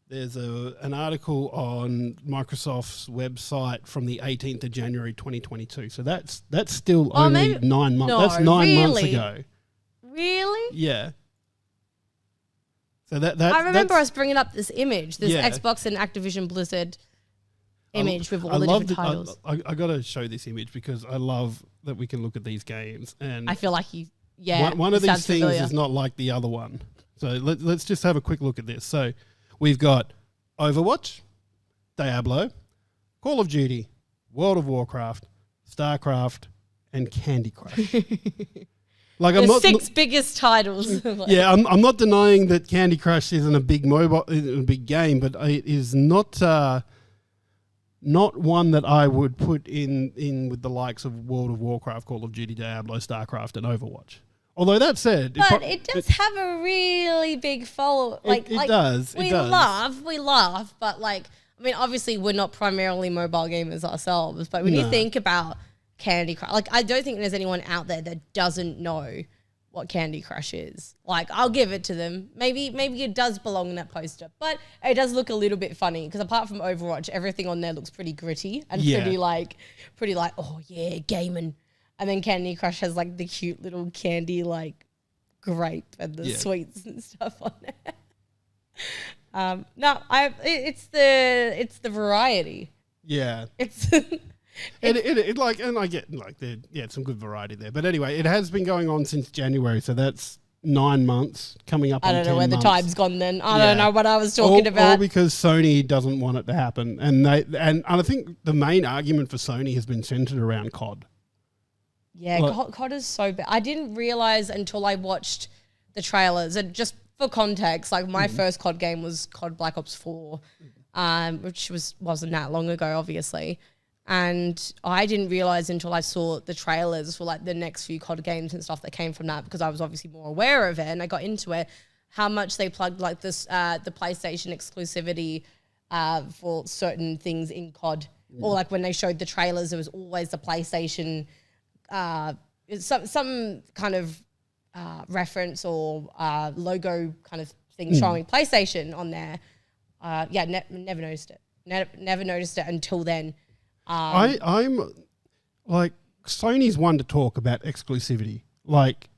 There's an article on Microsoft's website from the 18th of January 2022. So that's still only 9 months. That's 9 months ago. Really? Yeah. So I remember us bringing up this image, this Xbox and Activision Blizzard image with all the different titles. I got to show this image because I love that we can look at these games, and I feel like one of these things is not like the other one. So let's just have a quick look at this. So we've got Overwatch, Diablo, Call of Duty, World of Warcraft, StarCraft, and Candy Crush. Like, the six biggest titles. Yeah, I'm not denying that Candy Crush isn't a big game, but it is not one that I would put in with the likes of World of Warcraft, Call of Duty, Diablo, StarCraft, and Overwatch. Although that said, it does have a really big follow. It does. We laugh, but obviously we're not primarily mobile gamers ourselves. But when you think about Candy Crush, I don't think there's anyone out there that doesn't know what Candy Crush is. Like, I'll give it to them. Maybe it does belong in that poster, but it does look a little bit funny because apart from Overwatch, everything on there looks pretty gritty and pretty like, oh yeah, gaming. And then Candy Crush has like the cute little candy like grape and the sweets and stuff on there. It's the variety. Yeah, it's. It like, and I get like some good variety there. But anyway, it has been going on since January, so that's 9 months coming up. I don't know where the time's gone. Then I don't know what I was talking about. All because Sony doesn't want it to happen, and I think the main argument for Sony has been centered around COD. Yeah, COD is so bad. I didn't realize until I watched the trailers, and just for context, like my first COD game was COD Black Ops 4, which wasn't that long ago, obviously. And I didn't realize until I saw the trailers for like the next few COD games and stuff that came from that, because I was obviously more aware of it and I got into it, how much they plugged like this, the PlayStation exclusivity for certain things in COD. Or like when they showed the trailers, there was always the PlayStation, some kind of reference or logo kind of thing showing PlayStation on there. Never noticed it. Never noticed it until then. I'm like, Sony's one to talk about exclusivity. Like,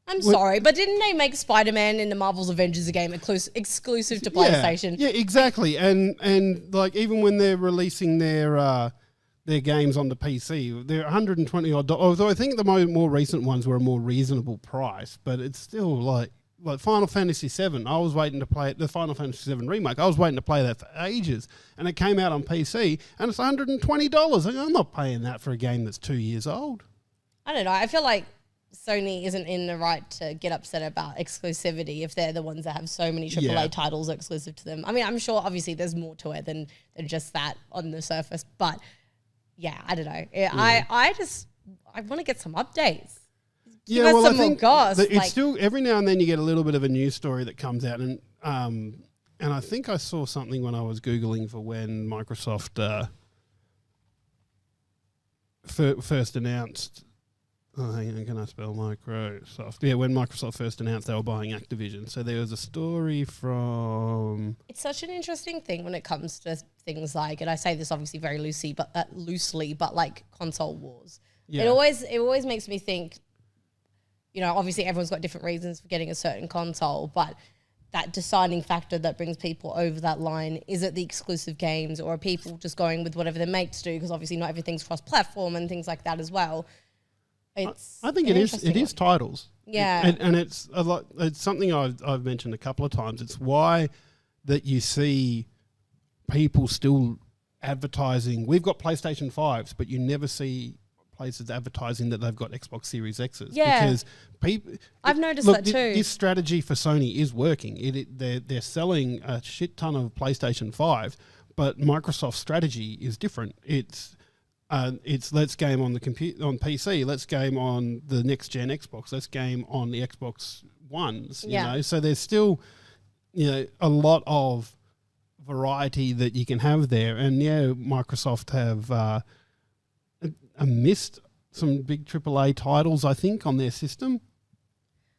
I'm sorry, but didn't they make Spider-Man in the Marvel's Avengers game exclusive to PlayStation? Yeah, exactly. And like, even when they're releasing their games on the PC, they're $120 odd. Although I think the more recent ones were a more reasonable price, but it's still like Final Fantasy VII. I was waiting to play the Final Fantasy VII remake. I was waiting to play that for ages, and it came out on PC, and it's $120. I'm not paying that for a game that's 2 years old. I don't know. I feel like Sony isn't in the right to get upset about exclusivity if they're the ones that have so many AAA titles exclusive to them. I mean, I'm sure obviously there's more to it than just that on the surface, but yeah, I don't know. I want to get some updates. Yeah, well, I think it's still every now and then you get a little bit of a news story that comes out, and I think I saw something when I was Googling for when Microsoft first announced. Oh, hang on, can I spell Microsoft? Yeah, when Microsoft first announced they were buying Activision. So there was a story from. It's such an interesting thing when it comes to things like, and I say this obviously very loosely, but like console wars. Yeah. It always makes me think. You know, obviously everyone's got different reasons for getting a certain console, but that deciding factor that brings people over that line, is it the exclusive games, or are people just going with whatever their mates do? Because obviously not everything's cross-platform and things like that as well. I think it is titles. Yeah. And it's a lot. It's something I've mentioned a couple of times. It's why that you see people still advertising. We've got PlayStation 5s, but you never see places advertising that they've got Xbox Series X's. Yeah. Because people... I've noticed that too. This strategy for Sony is working. They're selling a shit ton of PlayStation 5s, but Microsoft's strategy is different. It's let's game on the on PC, let's game on the next gen Xbox, let's game on the Xbox Ones. You know, so there's still, a lot of variety that you can have there. And Microsoft have missed some big AAA titles, I think, on their system,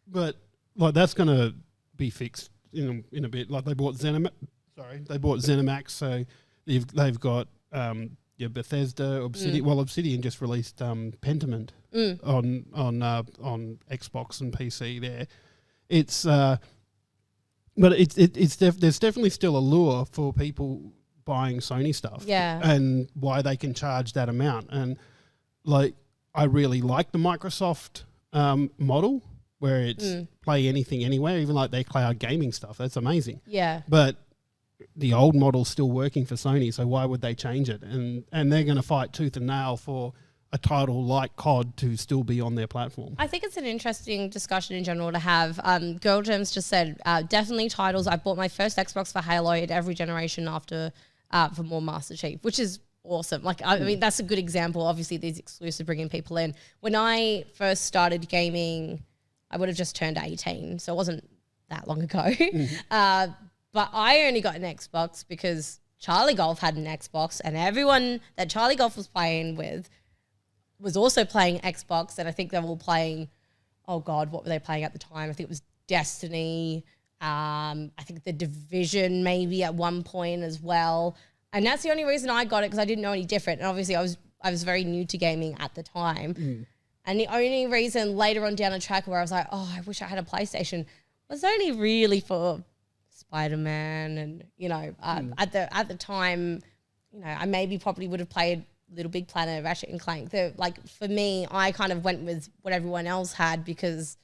but like that's going to be fixed in a bit. Like they bought ZeniMax, so they've got Bethesda, Obsidian. Well, Obsidian just released Pentiment on Xbox and PC. There, it's but there's definitely still a lure for people buying Sony stuff, and why they can charge that amount. And like, I really like the Microsoft model where it's play anything anywhere, even like their cloud gaming stuff. That's amazing. Yeah. But the old model's still working for Sony, so why would they change it? And they're going to fight tooth and nail for a title like COD to still be on their platform. I think it's an interesting discussion in general to have. Girl Gems just said, definitely titles. I bought my first Xbox for Halo at every generation after for more Master Chief, which is awesome. Like, I mean, that's a good example. Obviously, these exclusive bringing people in. When I first started gaming, I would have just turned 18, so it wasn't that long ago. But I only got an Xbox because Charlie Golf had an Xbox, and everyone that Charlie Golf was playing with was also playing Xbox, and I think they were all playing, oh God, what were they playing at the time? I think it was Destiny. I think The Division maybe at one point as well. And that's the only reason I got it, because I didn't know any different. And obviously I was very new to gaming at the time. And the only reason later on down the track where I was like, oh, I wish I had a PlayStation, was only really for Spider-Man. And, you know, at the time, you know, I maybe probably would have played Little Big Planet, Ratchet and Clank. Like for me, I kind of went with what everyone else had, because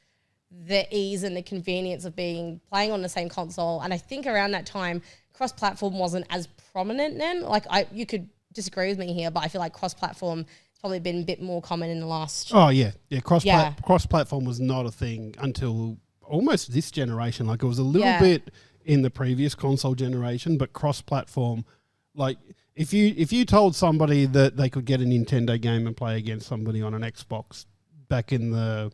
the ease and the convenience of playing on the same console. And I think around that time, cross-platform wasn't as prominent then. Like you could disagree with me here, but I feel like cross-platform has probably been a bit more common in the last. Oh yeah. Cross-platform was not a thing until almost this generation. Like it was a little bit in the previous console generation, but cross-platform, like if you told somebody that they could get a Nintendo game and play against somebody on an Xbox back in the,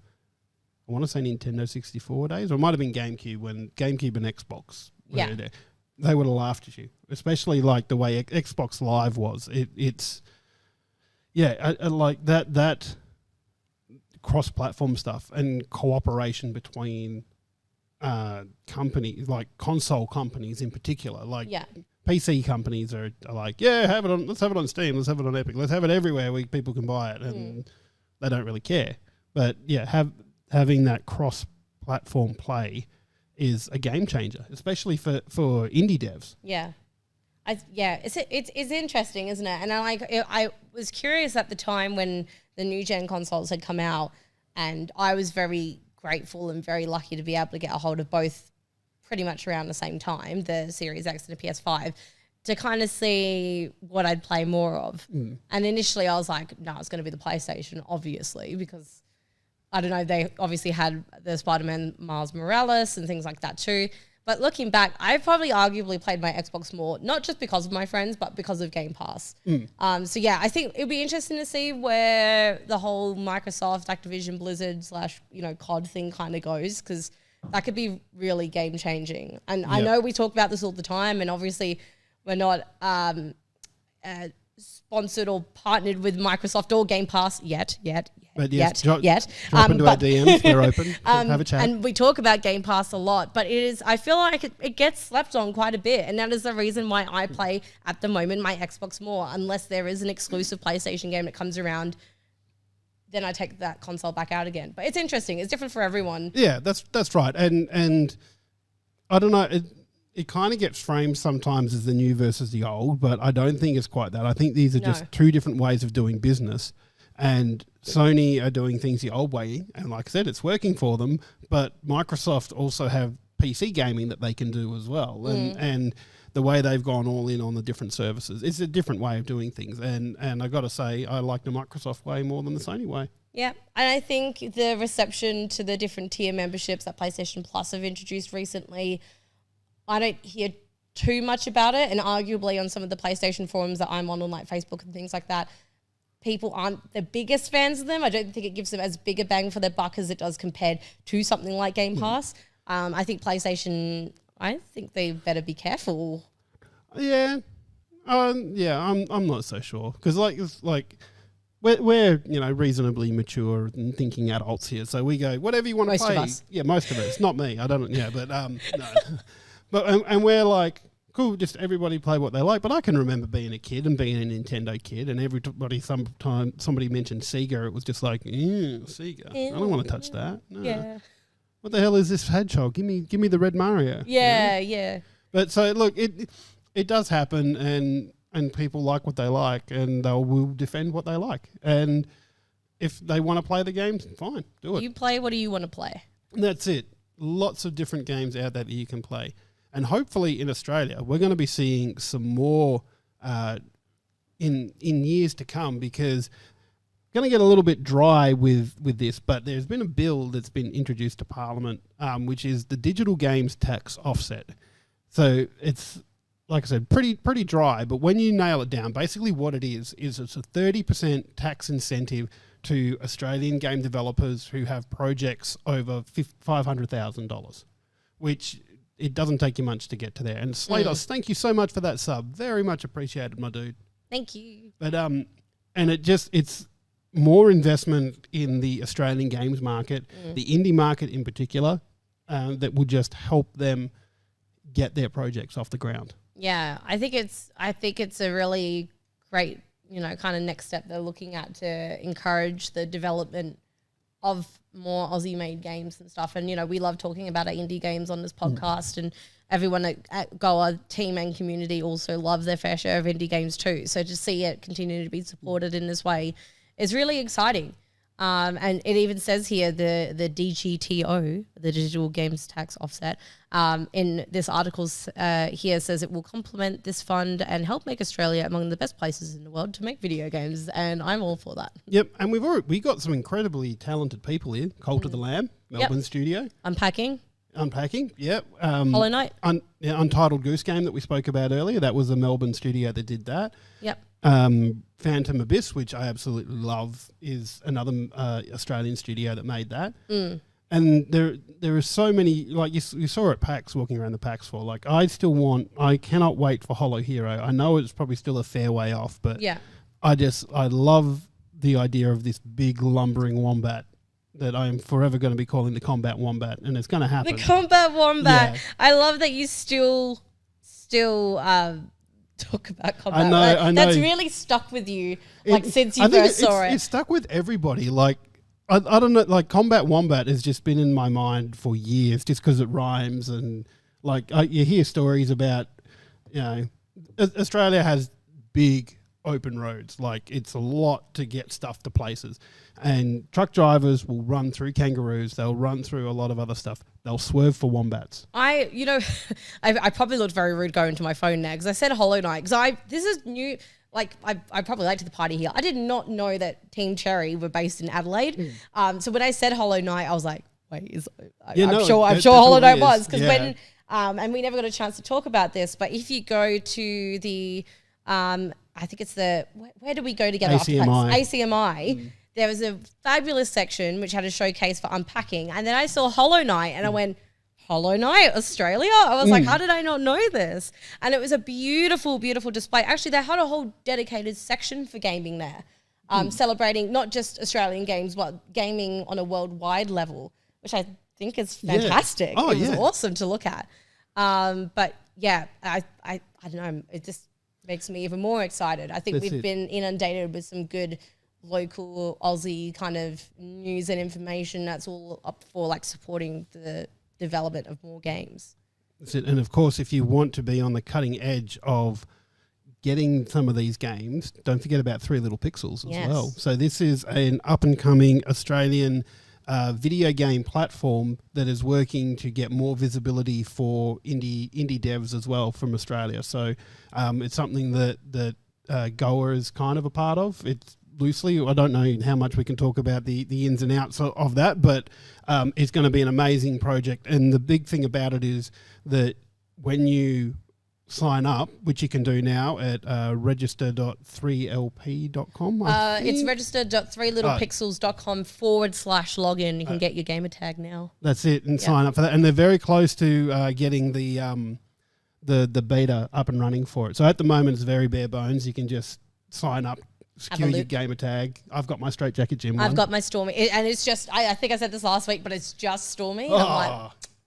I want to say Nintendo 64 days, or it might have been GameCube, when GameCube and Xbox were there, they would have laughed at you, especially like the way Xbox Live was. It's like that cross-platform stuff and cooperation between companies, like console companies in particular, like PC companies are like, let's have it on Steam, let's have it on Epic, let's have it everywhere where people can buy it, and they don't really care. But having that cross-platform play is a game changer, especially for indie devs. It's interesting, isn't it? And I was curious at the time when the new gen consoles had come out, and I was very grateful and very lucky to be able to get a hold of both pretty much around the same time, the Series X and the PS5, to kind of see what I'd play more of. And initially I was like, no, it's going to be the PlayStation, obviously, because I don't know, they obviously had the Spider-Man Miles Morales and things like that too. But looking back, I probably arguably played my Xbox more, not just because of my friends, but because of Game Pass. I think it'd be interesting to see where the whole Microsoft, Activision, Blizzard / COD thing kind of goes, because that could be really game changing. And I know we talk about this all the time, and obviously we're not sponsored or partnered with Microsoft or Game Pass yet. But yes, drop into our DMs. We're open. Have a chat. And we talk about Game Pass a lot, but I feel like it gets slept on quite a bit. And that is the reason why I play at the moment my Xbox more. Unless there is an exclusive PlayStation game that comes around, then I take that console back out again. But it's interesting. It's different for everyone. Yeah, that's right. And I don't know, it kind of gets framed sometimes as the new versus the old, but I don't think it's quite that. I think these are just two different ways of doing business. And Sony are doing things the old way, and like I said, it's working for them. But Microsoft also have PC gaming that they can do as well, and the way they've gone all in on the different services, it's a different way of doing things. And I got to say, I like the Microsoft way more than the Sony way. Yeah, and I think the reception to the different tier memberships that PlayStation Plus have introduced recently, I don't hear too much about it, and arguably on some of the PlayStation forums that I'm on like Facebook and things like that, people aren't the biggest fans of them. I don't think it gives them as big a bang for their buck as it does compared to something like Game Pass. I think PlayStation, I think they better be careful. Yeah. I'm not so sure, because like we're reasonably mature and thinking adults here, so we go whatever you want to play. Most of us. Yeah, most of us. Not me. I don't. Yeah, but no. But and we're like, cool, just everybody play what they like. But I can remember being a kid and being a Nintendo kid, and everybody, somebody mentioned Sega, it was just like, Sega. I don't want to touch that. No. Yeah. What the hell is this hedgehog? Give me the red Mario. Yeah. But so look, it does happen, and people like what they like, and they will defend what they like. And if they want to play the games, fine, do it. You play what do you want to play. And that's it. Lots of different games out there that you can play. And hopefully in Australia, we're going to be seeing some more in years to come, because going to get a little bit dry with this, but there's been a bill that's been introduced to Parliament, which is the digital games tax offset. So it's, like I said, pretty dry, but when you nail it down, basically what it is it's a 30% tax incentive to Australian game developers who have projects over $500,000, which it doesn't take you much to get to there. And Slatos, thank you so much for that sub. Very much appreciated, my dude. Thank you. But and it's more investment in the Australian games market, the indie market in particular, that will just help them get their projects off the ground. Yeah, I think it's a really great, kind of next step they're looking at to encourage the development of more Aussie-made games and stuff. And, we love talking about our indie games on this podcast, and everyone at Goa team and community also love their fair share of indie games too. So to see it continue to be supported in this way is really exciting. And it even says here the DGTO, the Digital Games Tax Offset, in this article here says it will complement this fund and help make Australia among the best places in the world to make video games, and I'm all for that. Yep, and we got some incredibly talented people here. Cult of the Lamb, Melbourne studio. Unpacking, yep. Hollow Knight. Untitled Goose Game that we spoke about earlier, that was a Melbourne studio that did that. Yep. Phantom Abyss, which I absolutely love, is another Australian studio that made that. And there are so many, like you saw at PAX, walking around the PAX floor. Like I cannot wait for Hollow Hero. I know it's probably still a fair way off, but I love the idea of this big lumbering wombat that I am forever going to be calling the Combat Wombat, and it's going to happen. The Combat Wombat. Yeah. I love that you still talk about combat. I know. That's really stuck with you, since you first saw it. It's stuck with everybody. Like, I don't know, like Combat Wombat has just been in my mind for years just because it rhymes, and you hear stories about, Australia has big open roads. Like, it's a lot to get stuff to places, and truck drivers will run through kangaroos. They'll run through a lot of other stuff. They'll swerve for wombats. I probably looked very rude going to my phone now because I said Hollow Knight because this is new. Like I probably late to the party here. I did not know that Team Cherry were based in Adelaide. So when I said Hollow Knight, I was like, wait, I'm sure Hollow Knight was, because when and we never got a chance to talk about this. But if you go to the I think it's where do we go together? ACMI. There was a fabulous section which had a showcase for Unpacking, and then I saw Hollow Knight, and I went, Hollow Knight, Australia? I was like, how did I not know this? And it was a beautiful, beautiful display. Actually, they had a whole dedicated section for gaming there, celebrating not just Australian games, but gaming on a worldwide level, which I think is fantastic. Yeah. Oh, it was awesome to look at. But yeah, I don't know. It just makes me even more excited. I think we've been inundated with some good local Aussie kind of news and information that's all up for supporting the development of more games. That's it. And of course, if you want to be on the cutting edge of getting some of these games, don't forget about Three Little Pixels as well. So this is an up and coming Australian video game platform that is working to get more visibility for indie devs as well from Australia. So it's something that Goa is kind of a part of. It's loosely, I don't know how much we can talk about the ins and outs of that, but it's going to be an amazing project. And the big thing about it is that when you sign up, which you can do now at register.3lp.com. It's register.3littlepixels.com/login. You can get your gamer tag now. That's it, and sign up for that. And they're very close to getting the beta up and running for it. So at the moment, it's very bare bones. You can just sign up, secure your gamer tag. I've got my Straight Jacket Jim one. I've got my Stormie, and it's just, I think I said this last week, but it's just Stormie.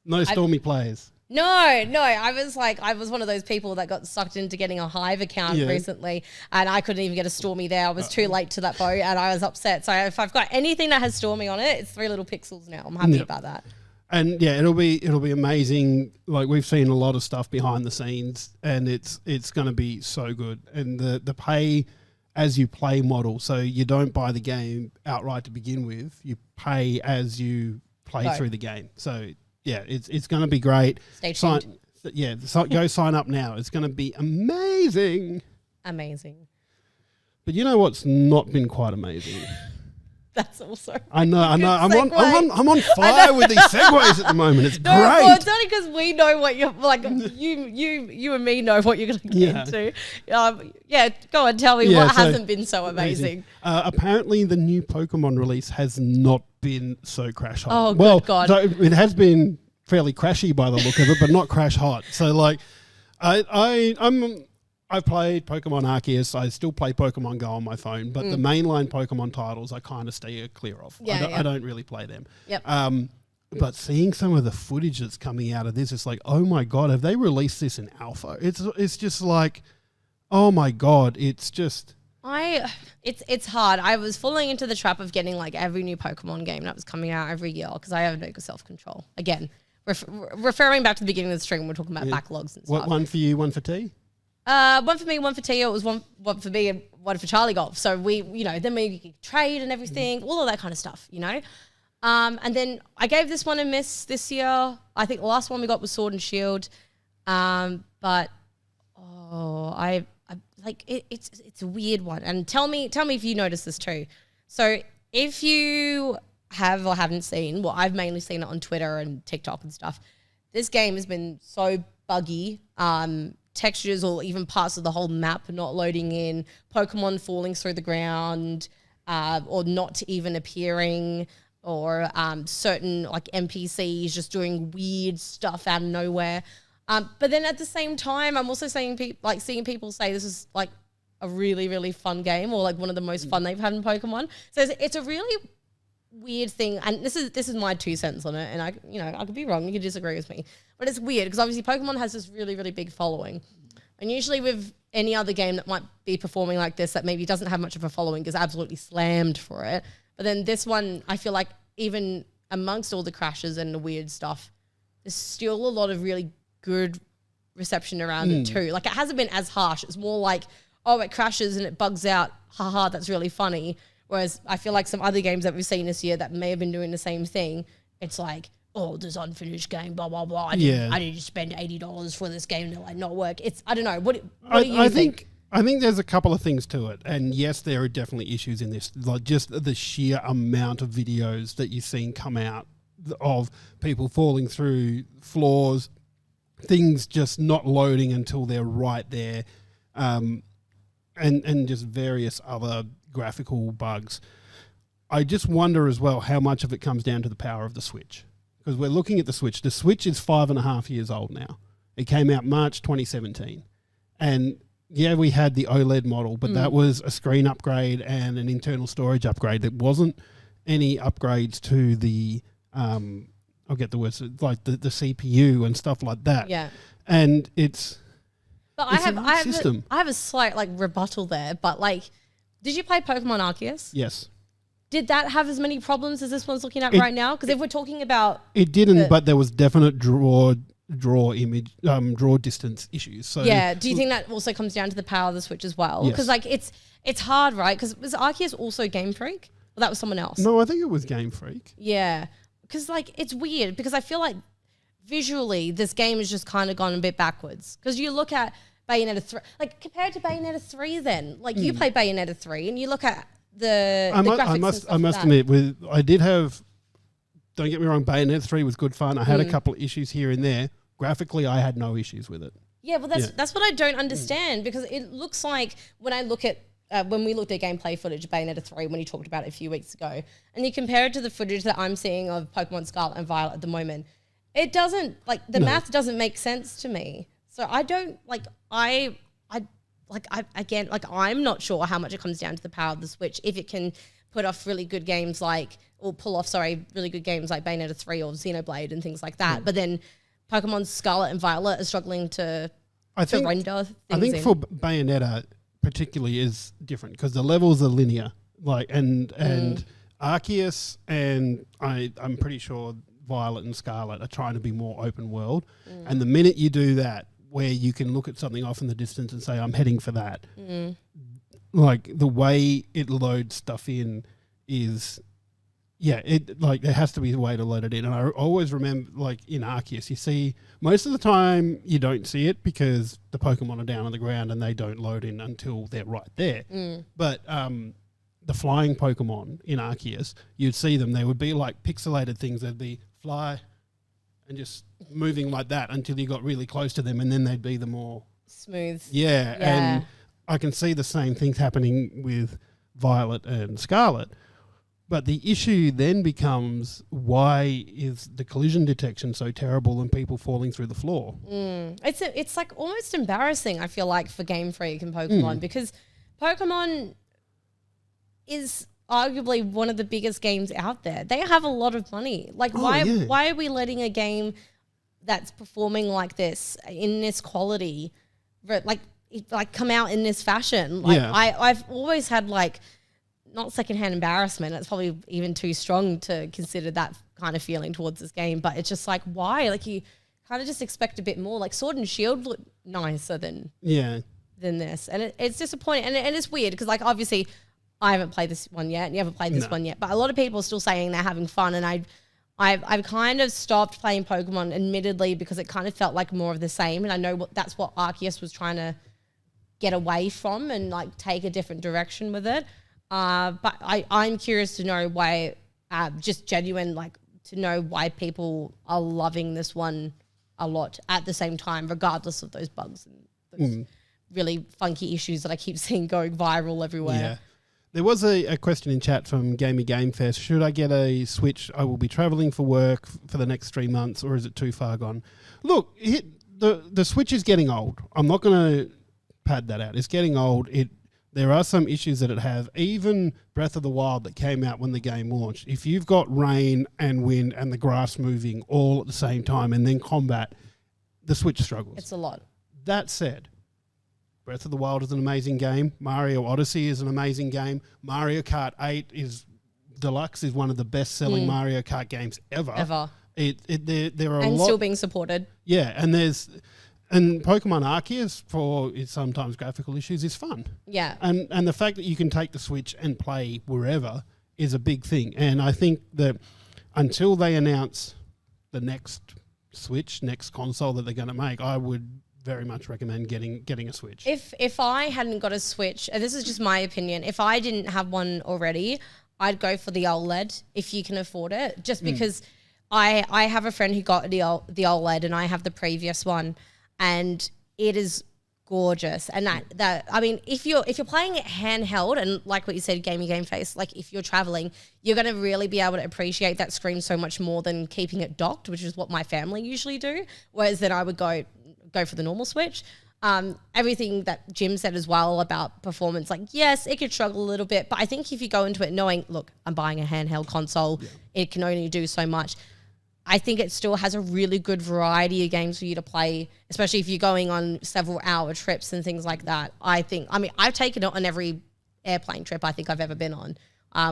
No Stormie players. No, I was one of those people that got sucked into getting a Hive account recently, and I couldn't even get a Stormie there. I was too late to that boat, and I was upset. So if I've got anything that has Stormie on it, it's Three Little Pixels now. I'm happy about that. And yeah, it'll be amazing. Like, we've seen a lot of stuff behind the scenes, and it's going to be so good. And the pay as you play model, so you don't buy the game outright to begin with. You pay as you play through the game. So yeah, it's going to be great. Stay tuned. Go sign up now. It's going to be amazing. Amazing. But you know what's not been quite amazing? That's also. I know. I'm on fire with these segues at the moment. It's great. Well, it's only because we know what you're like. You and me know what you're going to get into. Go on, tell me what hasn't been so amazing. Apparently, the new Pokemon release has not been so crash hot. Oh, good God! So it has been fairly crashy by the look of it, but not crash hot. So I'm I've played Pokemon Arceus. I still play Pokemon Go on my phone, but the mainline Pokemon titles I kind of stay clear of. I don't really play them. Yep. But seeing some of the footage that's coming out of this, it's like, oh my God, have they released this in alpha? It's just like, oh my God, it's just... It's hard. I was falling into the trap of getting like every new Pokemon game that was coming out every year because I have no self-control. Again, referring back to the beginning of the stream, we're talking about backlogs and stuff. What, one for you, one for T? One for me, one for Tia. It was one for me and one for Charlie Golf. So we, then we could trade and everything, all of that kind of stuff, And then I gave this one a miss this year. I think the last one we got was Sword and Shield. But I like it's a weird one. And tell me if you notice this too. So if you have or haven't seen, well, I've mainly seen it on Twitter and TikTok and stuff. This game has been so buggy. Textures or even parts of the whole map not loading in, Pokemon falling through the ground, or not even appearing, or certain like NPCs just doing weird stuff out of nowhere. But then at the same time, I'm also seeing people say this is like a really, really fun game, or like one of the most fun they've had in Pokemon. So it's a really weird thing, and this is my 2 cents on it, and I could be wrong, you could disagree with me, but it's weird because obviously Pokemon has this really, really big following, and usually with any other game that might be performing like this that maybe doesn't have much of a following is absolutely slammed for it, but then this one I feel like even amongst all the crashes and the weird stuff, there's still a lot of really good reception around it too. Like it hasn't been as harsh. It's more like, oh, it crashes and it bugs out, haha, that's really funny. Whereas I feel like some other games that we've seen this year that may have been doing the same thing, it's like, oh, this unfinished game, blah, blah, blah. I didn't spend $80 for this game to like not work. I don't know. What do you think? I think there's a couple of things to it. And yes, there are definitely issues in this. Like just the sheer amount of videos that you've seen come out of people falling through floors, things just not loading until they're right there, and just various other graphical bugs. I just wonder as well how much of it comes down to the power of the Switch, because we're looking at the Switch. The Switch is 5.5 years old now. It came out March 2017, and yeah, we had the OLED model, but that was a screen upgrade and an internal storage upgrade. There wasn't any upgrades to the I'll get the words, like the CPU and stuff like that. Yeah, and it's. But I have a slight like rebuttal there, but like, did you play Pokemon Arceus? Yes. Did that have as many problems as this one's looking at right now? Because if we're talking about... It didn't, but there was definite draw distance issues. So yeah, do you think that also comes down to the power of the Switch as well? Because like it's hard, right? Because was Arceus also Game Freak? Or that was someone else? No, I think it was Game Freak. Yeah, because like it's weird because I feel like visually this game has just kind of gone a bit backwards. Because you look at Bayonetta 3, like compared to Bayonetta 3 then, like you play Bayonetta 3 and you look at the graphics I must admit, I did have, don't get me wrong, Bayonetta 3 was good fun. I had a couple of issues here and there. Graphically, I had no issues with it. Yeah, well, that's what I don't understand because it looks like when I look at, when we looked at gameplay footage of Bayonetta 3 when you talked about it a few weeks ago, and you compare it to the footage that I'm seeing of Pokemon Scarlet and Violet at the moment, it doesn't, like, the math doesn't make sense to me. So I don't, like, I'm not sure how much it comes down to the power of the Switch. If it can put off really good games like, or pull off, really good games like Bayonetta 3 or Xenoblade and things like that. But then Pokemon Scarlet and Violet are struggling to render things. I think for Bayonetta particularly is different because the levels are linear. Like, and Arceus and I'm pretty sure Violet and Scarlet are trying to be more open world. And the minute you do that, where you can look at something off in the distance and say, I'm heading for that. Like the way it loads stuff in is, there has to be a way to load it in. And I always remember, like in Arceus, you see, most of the time you don't see it because the Pokemon are down on the ground and they don't load in until they're right there. But the flying Pokemon in Arceus, you'd see them, they would be like pixelated things. They'd be fly and just moving like that until you got really close to them, and then they'd be the more smooth. Yeah, and I can see the same things happening with Violet and Scarlet, But the issue then becomes, why is the collision detection so terrible and people falling through the floor? It's like almost embarrassing, I feel like, for Game Freak and Pokemon, because Pokemon is arguably one of the biggest games out there. They have a lot of money. Like, why are we letting a game that's performing like this, in this quality, come out in this fashion? Like, I've always had, like, not secondhand embarrassment. It's probably even too strong to consider that kind of feeling towards this game. But it's just like, why? Like, you kind of just expect a bit more. Like, Sword and Shield look nicer than this, and it's disappointing. And it's weird because, like, obviously, I haven't played this one yet, and you haven't played this one yet. But a lot of people are still saying they're having fun, and I've kind of stopped playing Pokemon, admittedly, because it kind of felt like more of the same. And I know that's what Arceus was trying to get away from and, like, take a different direction with it. But I'm curious to know why, just genuine, like, to know why people are loving this one a lot at the same time, regardless of those bugs and those really funky issues that I keep seeing going viral everywhere. Yeah. There was a question in chat from Gamey Game Fest. Should I get a Switch? I will be travelling for work for the next 3 months, or is it too far gone? Look, the Switch is getting old. I'm not going to pad that out. It's getting old. There are some issues that it have. Even Breath of the Wild that came out when the game launched, if you've got rain and wind and the grass moving all at the same time and then combat, the Switch struggles. It's a lot. That said, Breath of the Wild is an amazing game. Mario Odyssey is an amazing game. Mario Kart 8 Deluxe is one of the best-selling Mario Kart games ever. There are and still being supported. Yeah, and Pokemon Arceus, for its sometimes graphical issues, is fun. Yeah. And the fact that you can take the Switch and play wherever is a big thing. And I think that until they announce the next Switch, next console that they're going to make, I would very much recommend getting a Switch. If I hadn't got a Switch, and this is just my opinion, if I didn't have one already, I'd go for the OLED if you can afford it. Just because I have a friend who got the OLED and I have the previous one, and it is gorgeous. And that I mean, if you're playing it handheld, and like what you said, Gamey Game Face, like if you're traveling, you're going to really be able to appreciate that screen so much more than keeping it docked, which is what my family usually do. Whereas then I would go for the normal Switch. Everything that Jim said as well about performance, like, yes, it could struggle a little bit, but I think if you go into it knowing, look, I'm buying a handheld console, it can only do so much. I think it still has a really good variety of games for you to play, especially if you're going on several hour trips and things like that. I've taken it on every airplane trip I think I've ever been on.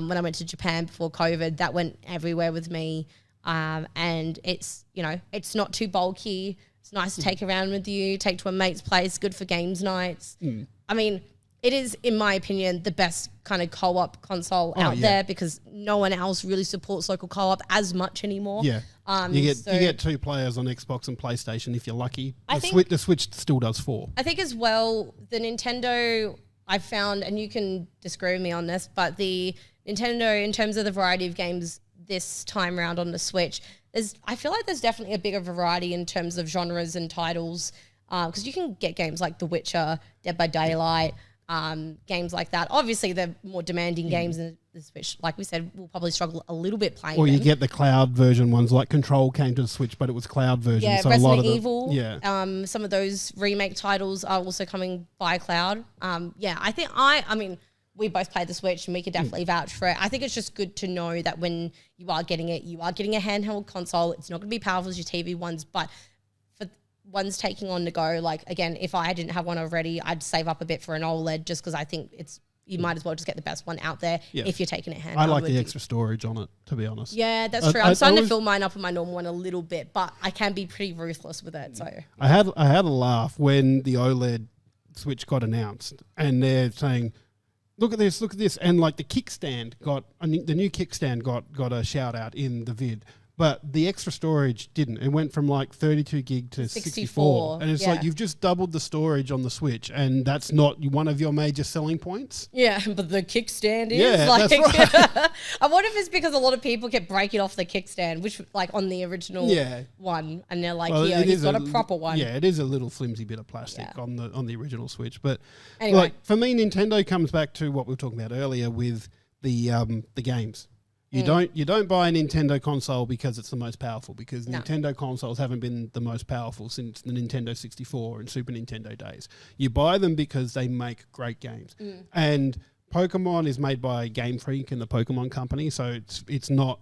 When I went to Japan before COVID, that went everywhere with me. And it's not too bulky. It's nice to take around with you, take to a mate's place, good for games nights. I mean, it is, in my opinion, the best kind of co-op console out there, because no one else really supports local co-op as much anymore. Yeah. You get 2 players on Xbox and PlayStation if you're lucky. The Switch still does 4. I think as well, the Nintendo, I found, and you can disagree with me on this, but the Nintendo, in terms of the variety of games this time around on the Switch, I feel like there's definitely a bigger variety in terms of genres and titles, because you can get games like The Witcher, Dead by Daylight, games like that. Obviously, they're more demanding games, and the Switch, like we said, will probably struggle a little bit playing. Or you get the cloud version ones, like Control came to the Switch, but it was cloud version. Yeah, so Resident a lot of Evil. Some of those remake titles are also coming by cloud. I mean, we both played the Switch, and we could definitely vouch for it. I think it's just good to know that when you are getting it, you are getting a handheld console. It's not going to be powerful as your TV ones, but for ones taking on the go, like, again, if I didn't have one already, I'd save up a bit for an OLED, just because I think you might as well just get the best one out there if you're taking it handheld. I like the extra storage on it, to be honest. Yeah, that's true. I'm starting to fill mine up with my normal one a little bit, but I can be pretty ruthless with it. So I had a laugh when the OLED Switch got announced, and they're saying, look at this, and like the kickstand the new kickstand got a shout out in the vid, but the extra storage didn't. It went from like 32 gig to 64. And it's like, you've just doubled the storage on the Switch, and that's not one of your major selling points. Yeah, but the kickstand is. Yeah, like, that's right. I wonder if it's because a lot of people kept breaking off the kickstand, which like on the original one, and they're like, he's got a proper one. Yeah, it is a little flimsy bit of plastic on the original Switch. But anyway, like, for me, Nintendo comes back to what we were talking about earlier with the games. You don't buy a Nintendo console because it's the most powerful, because Nintendo consoles haven't been the most powerful since the Nintendo 64 and Super Nintendo days. You buy them because they make great games. And Pokemon is made by Game Freak and the Pokemon Company, so it's not,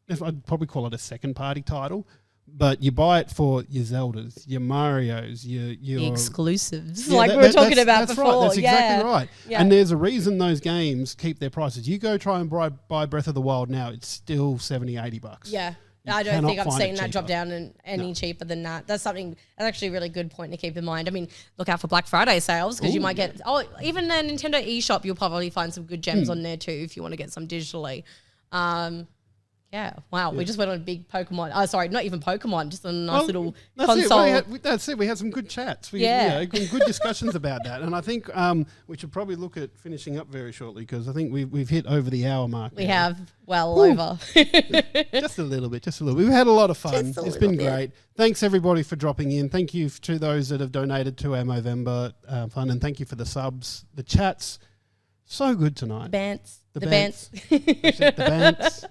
I'd probably call it a second party title. But you buy it for your Zeldas, your Marios, your exclusives, like we were talking about before. Right. That's exactly right. Yeah. And there's a reason those games keep their prices. You go try and buy Breath of the Wild now, it's still $70, $80. Yeah. I don't think I've seen that drop down any cheaper than that. That's actually a really good point to keep in mind. I mean, look out for Black Friday sales, because you might get, even a Nintendo eShop, you'll probably find some good gems on there too if you want to get some digitally. Yeah, wow. We just went on a big Pokemon. Oh, sorry, not even Pokemon, just a nice little console. That's it. We had some good chats. Good discussions about that. And I think we should probably look at finishing up very shortly, because I think we've hit over the hour mark. We have over. Just a little bit. We've had a lot of fun. It's been great. Thanks, everybody, for dropping in. Thank you to those that have donated to our Movember fund, and thank you for the subs, the chats. So good tonight. The bants. The bants.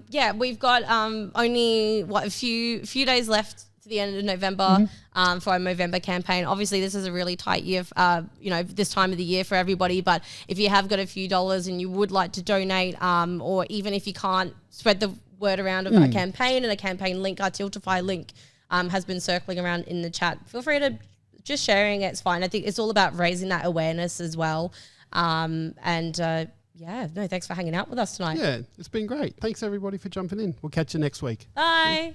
Yeah, we've got only a few days left to the end of November for our Movember campaign. Obviously, this is a really tight year, this time of the year for everybody. But if you have got a few dollars and you would like to donate, or even if you can't, spread the word around of our campaign, and a campaign link, our Tiltify link, has been circling around in the chat. Feel free to just sharing it. It's fine. I think it's all about raising that awareness as well. Thanks for hanging out with us tonight. Yeah, it's been great. Thanks, everybody, for jumping in. We'll catch you next week. Bye.